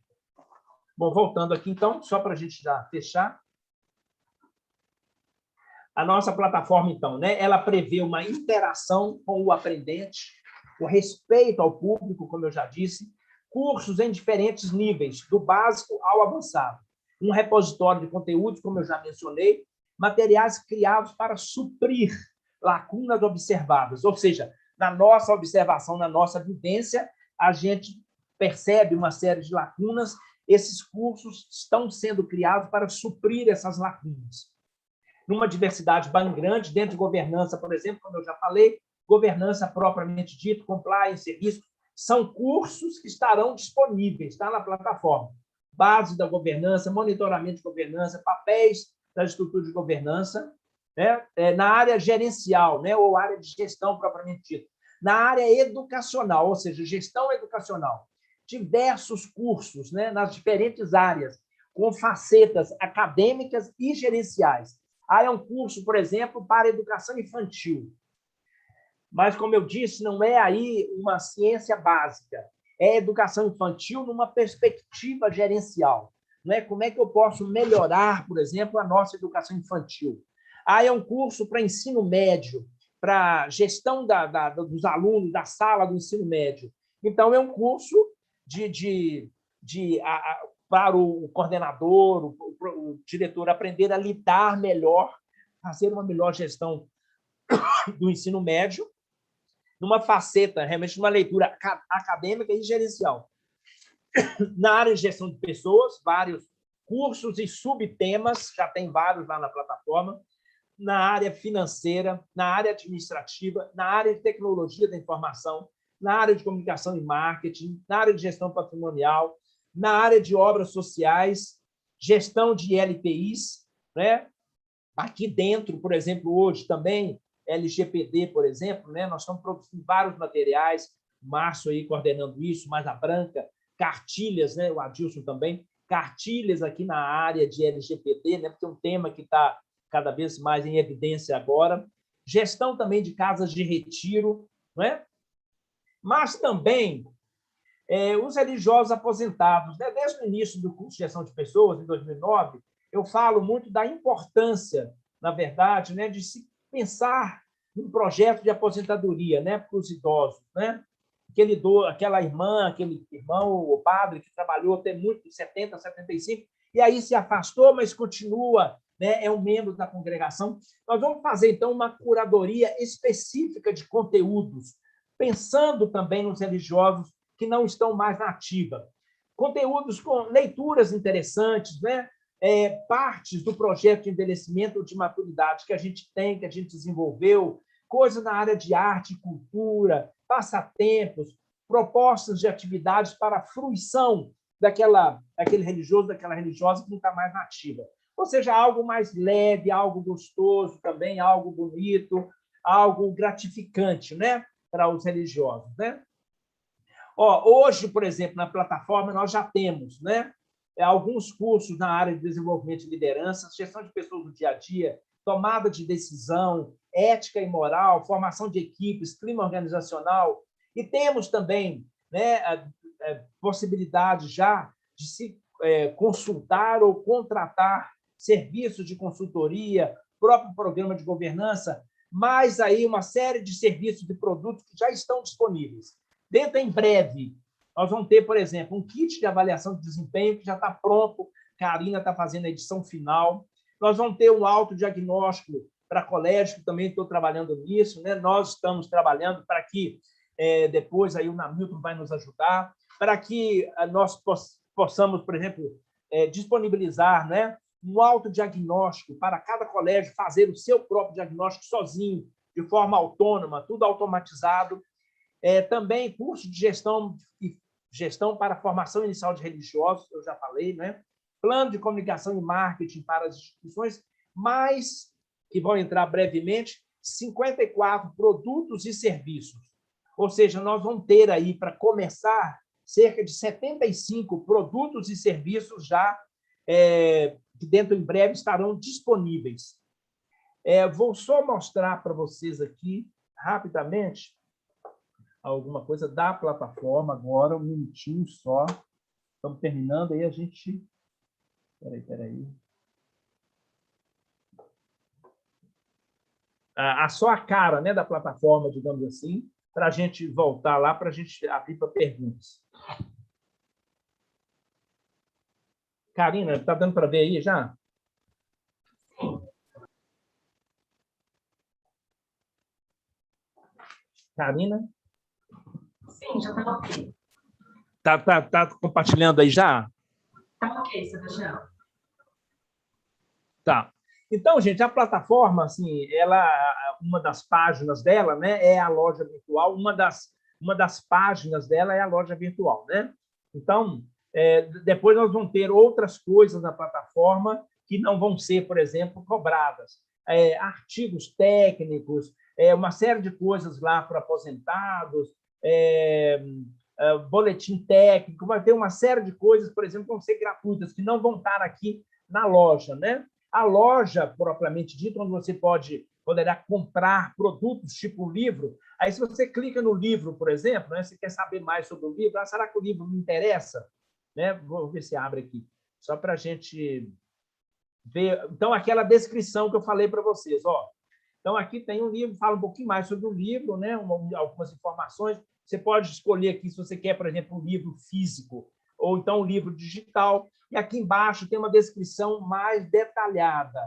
Bom, voltando aqui, então, só para a gente já fechar. A nossa plataforma, então, né, ela prevê uma interação com o aprendente, o respeito ao público, como eu já disse, cursos em diferentes níveis, do básico ao avançado, um repositório de conteúdos, como eu já mencionei, materiais criados para suprir lacunas observadas, ou seja, na nossa observação, na nossa vivência, a gente percebe uma série de lacunas, esses cursos estão sendo criados para suprir essas lacunas. Numa diversidade bem grande, dentro de governança, por exemplo, como eu já falei, governança propriamente dita, compliance, risco, são cursos que estarão disponíveis, está na plataforma. Base da governança, monitoramento de governança, papéis da estrutura de governança, né? Na área gerencial, né? Ou área de gestão propriamente dita. Na área educacional, ou seja, gestão educacional. Diversos cursos, né? Nas diferentes áreas, com facetas acadêmicas e gerenciais. Há um curso, por exemplo, para educação infantil. Mas, como eu disse, não é aí uma ciência básica. É educação infantil numa perspectiva gerencial. Não é? Como é que eu posso melhorar, por exemplo, a nossa educação infantil? Há um curso para ensino médio, para gestão dos alunos, da sala do ensino médio. Então, é um curso para o coordenador, o diretor aprender a lidar melhor, fazer uma melhor gestão do ensino médio, numa faceta, realmente, numa leitura acadêmica e gerencial. Na área de gestão de pessoas, vários cursos e subtemas, já tem vários lá na plataforma, na área financeira, na área administrativa, na área de tecnologia da informação, na área de comunicação e marketing, na área de gestão patrimonial, na área de obras sociais, gestão de LPIs, né? Aqui dentro, por exemplo, hoje também, LGPD, por exemplo, né? Nós estamos produzindo vários materiais, Márcio aí coordenando isso, mais a Branca, cartilhas, né? O Adilson também, cartilhas aqui na área de LGPD, né? Porque é um tema que está cada vez mais em evidência agora. Gestão também de casas de retiro, né? Mas também os religiosos aposentados. Né? Desde o início do curso de gestão de pessoas, em 2009, eu falo muito da importância, na verdade, né, de se pensar num projeto de aposentadoria, né, para os idosos. Né? Aquela irmã, aquele irmão ou padre que trabalhou até muito, 70, 75, e aí se afastou, mas continua, né, é um membro da congregação. Nós vamos fazer, então, uma curadoria específica de conteúdos, pensando também nos religiosos que não estão mais na ativa. Conteúdos com leituras interessantes, né? Partes do projeto de envelhecimento de maturidade que a gente tem, que a gente desenvolveu, coisas na área de arte e cultura, passatempos, propostas de atividades para a fruição daquele religioso, daquela religiosa que não está mais na ativa. Ou seja, algo mais leve, algo gostoso também, algo bonito, algo gratificante, né? Para os religiosos, né? Hoje, por exemplo, na plataforma, nós já temos, né, alguns cursos na área de desenvolvimento de liderança, gestão de pessoas do dia a dia, tomada de decisão, ética e moral, formação de equipes, clima organizacional. E temos também, né, a possibilidade já de se consultar ou contratar serviços de consultoria, próprio programa de governança, mais aí uma série de serviços e produtos que já estão disponíveis. Dentro, em breve, nós vamos ter, por exemplo, um kit de avaliação de desempenho que já está pronto, Karina está fazendo a edição final. Nós vamos ter um autodiagnóstico para colégio, que também estou trabalhando nisso, né? Nós estamos trabalhando para que, depois aí o Namilton vai nos ajudar, para que nós possamos, por exemplo, disponibilizar, né, um autodiagnóstico para cada colégio fazer o seu próprio diagnóstico sozinho, de forma autônoma, tudo automatizado. Também curso de gestão para formação inicial de religiosos, eu já falei, né? Plano de comunicação e marketing para as instituições, mais, que vão entrar brevemente, 54 produtos e serviços. Ou seja, nós vamos ter aí, para começar, cerca de 75 produtos e serviços já, que dentro em breve estarão disponíveis. Vou só mostrar para vocês aqui, rapidamente, alguma coisa da plataforma agora, um minutinho só. Estamos terminando, aí a gente... Espera aí. Só a cara, né, da plataforma, digamos assim, para a gente voltar lá, para a gente abrir para perguntas. Karina, está dando para ver aí já? Karina? Sim, já está ok. Tá compartilhando aí já? Está ok, Sebastião. Tá. Então, gente, a plataforma, assim, uma das páginas dela, né, é a loja virtual. Uma das páginas dela é a loja virtual, né? Então, depois nós vamos ter outras coisas na plataforma que não vão ser, por exemplo, cobradas. Artigos técnicos, uma série de coisas lá para aposentados, boletim técnico, vai ter uma série de coisas, por exemplo, que vão ser gratuitas, que não vão estar aqui na loja, né? A loja, propriamente dita, onde você poderá comprar produtos tipo livro. Aí, se você clica no livro, por exemplo, né, você quer saber mais sobre o livro, será que o livro me interessa? Né? Vou ver se abre aqui, só para a gente ver. Então, aquela descrição que eu falei para vocês. Ó. Então, aqui tem um livro, fala um pouquinho mais sobre o livro, né? Algumas informações. Você pode escolher aqui se você quer, por exemplo, um livro físico ou então um livro digital. E aqui embaixo tem uma descrição mais detalhada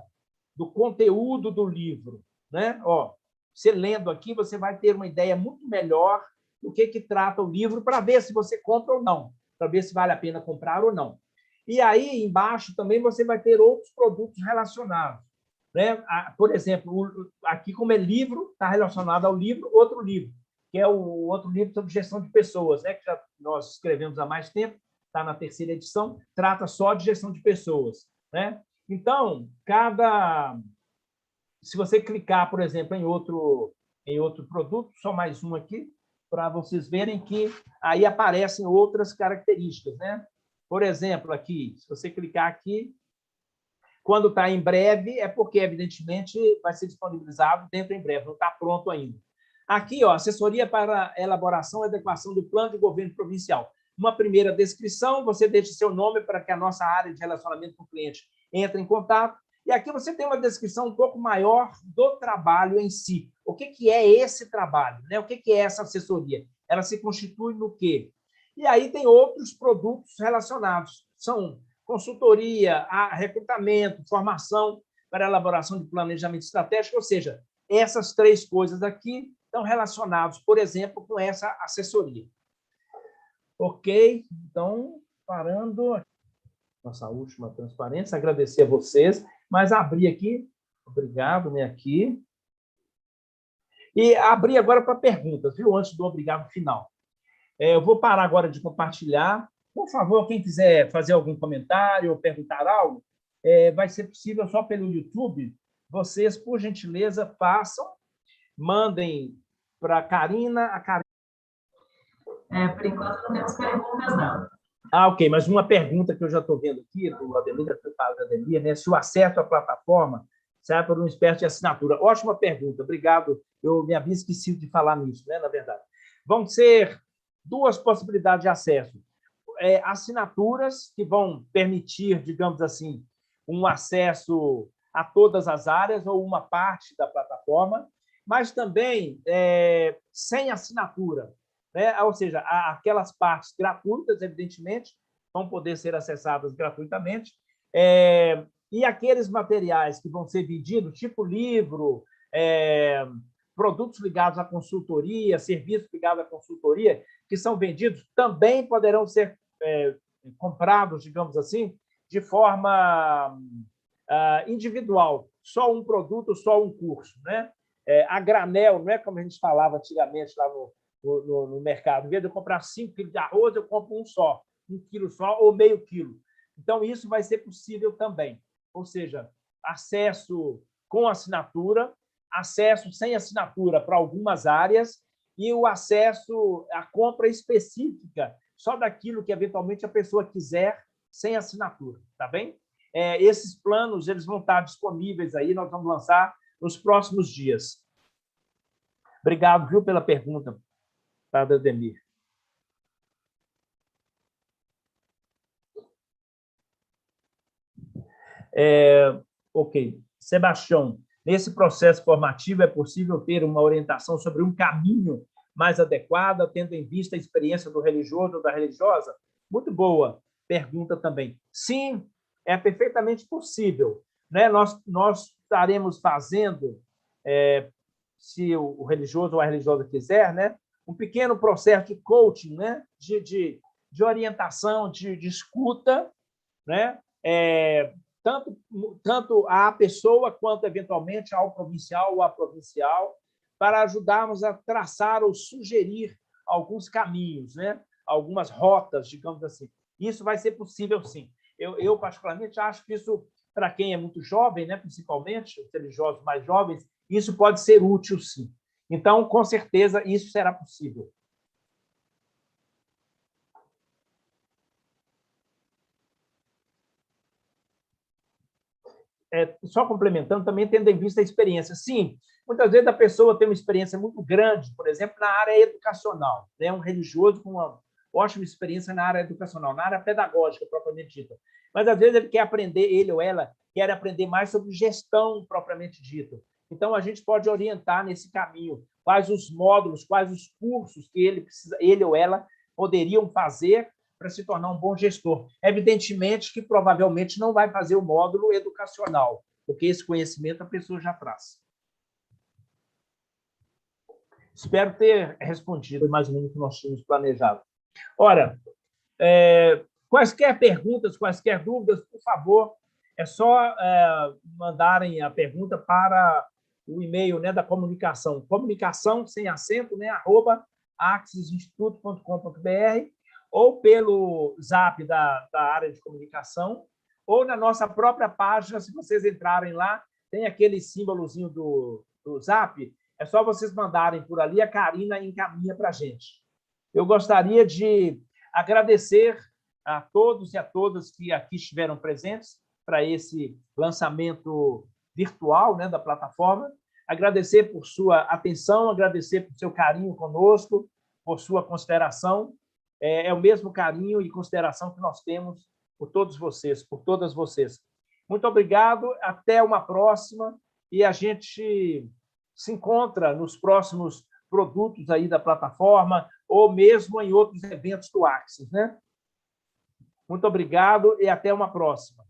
do conteúdo do livro, né? Ó, você lendo aqui, você vai ter uma ideia muito melhor do que trata o livro, para ver se você compra ou não, para ver se vale a pena comprar ou não. E aí, embaixo, também você vai ter outros produtos relacionados, né? Por exemplo, aqui, como é livro, está relacionado ao livro, outro livro, que é o outro livro sobre gestão de pessoas, né? Que nós escrevemos há mais tempo, está na 3ª edição, trata só de gestão de pessoas, né? Então, se você clicar, por exemplo, em outro produto, só mais um aqui, para vocês verem que aí aparecem outras características, né? Por exemplo, aqui, se você clicar aqui, quando está em breve, é porque, evidentemente, vai ser disponibilizado dentro em breve, não está pronto ainda. Aqui, ó, assessoria para elaboração e adequação do plano de governo provincial. Uma primeira descrição, você deixa seu nome para que a nossa área de relacionamento com o cliente entre em contato. E aqui você tem uma descrição um pouco maior do trabalho em si. O que é esse trabalho? Né? O que é essa assessoria? Ela se constitui no quê? E aí tem outros produtos relacionados. São consultoria, recrutamento, formação para elaboração de planejamento estratégico, ou seja, essas 3 coisas aqui estão relacionadas, por exemplo, com essa assessoria. Ok? Então, parando nossa última transparência, agradecer a vocês, mas abrir aqui, obrigado, né, aqui, e abrir agora para perguntas, viu, antes do obrigado final. Eu vou parar agora de compartilhar. Por favor, quem quiser fazer algum comentário ou perguntar algo, vai ser possível só pelo YouTube. Vocês, por gentileza, façam, mandem para a Karina. Por enquanto, não temos perguntas, não. Ok, mas uma pergunta que eu já estou vendo aqui, do Ademir, né? Se o acesso à plataforma será por uma espécie de assinatura. Ótima pergunta, obrigado. Eu me havia esquecido de falar nisso, né? Na verdade. Vão ser 2 possibilidades de acesso. Assinaturas que vão permitir, digamos assim, um acesso a todas as áreas ou uma parte da plataforma, mas também sem assinatura, né? Ou seja, aquelas partes gratuitas, evidentemente, vão poder ser acessadas gratuitamente, E aqueles materiais que vão ser vendidos, tipo livro, produtos ligados à consultoria, serviços ligados à consultoria, que são vendidos, também poderão ser comprados, digamos assim, de forma individual, só um produto, só um curso, né? A granel, não é como a gente falava antigamente lá no mercado. Em vez de eu comprar 5 quilos de arroz, eu compro um só, 1 quilo só ou meio quilo. Então, isso vai ser possível também. Ou seja, acesso com assinatura, acesso sem assinatura para algumas áreas e o acesso à compra específica, só daquilo que, eventualmente, a pessoa quiser, sem assinatura, tá bem? Esses planos eles vão estar disponíveis aí, nós vamos lançar nos próximos dias. Obrigado, viu, pela pergunta, Padre Ademir. Ok. Sebastião, nesse processo formativo é possível ter uma orientação sobre um caminho mais adequado, tendo em vista a experiência do religioso ou da religiosa? Muito boa pergunta também. Sim, é perfeitamente possível, né? Nós estaremos fazendo, se o religioso ou a religiosa quiser, né, um pequeno processo de coaching, né, de orientação, de escuta, né, tanto à pessoa quanto, eventualmente, ao provincial ou à provincial, para ajudarmos a traçar ou sugerir alguns caminhos, né, algumas rotas, digamos assim. Isso vai ser possível, sim. Eu particularmente, acho que isso, para quem é muito jovem, né, principalmente os religiosos mais jovens, isso pode ser útil, sim. Então, com certeza, isso será possível. Só complementando, também tendo em vista a experiência. Sim, muitas vezes a pessoa tem uma experiência muito grande, por exemplo, na área educacional, né? Um religioso com uma ótima experiência na área educacional, na área pedagógica, propriamente dita. Mas, às vezes, ele quer aprender, ele ou ela quer aprender mais sobre gestão, propriamente dita. Então, a gente pode orientar nesse caminho quais os módulos, quais os cursos que ele ou ela poderiam fazer para se tornar um bom gestor. Evidentemente que provavelmente não vai fazer o módulo educacional, porque esse conhecimento a pessoa já traz. Espero ter respondido mais ou menos o que nós tínhamos planejado. Ora, quaisquer perguntas, quaisquer dúvidas, por favor, é só mandarem a pergunta para o e-mail, né, da comunicação. Comunicação, sem acento, né, @axesinstituto.com.br, ou pelo Zap da área de comunicação, ou na nossa própria página. Se vocês entrarem lá, tem aquele símbolozinho do Zap, é só vocês mandarem por ali, a Karina encaminha para a gente. Eu gostaria de agradecer a todos e a todas que aqui estiveram presentes para esse lançamento virtual, né, da plataforma. Agradecer por sua atenção, agradecer por seu carinho conosco, por sua consideração. É o mesmo carinho e consideração que nós temos por todos vocês, por todas vocês. Muito obrigado, até uma próxima, e a gente se encontra nos próximos produtos aí da plataforma, ou mesmo em outros eventos do Axis, né? Muito obrigado e até uma próxima.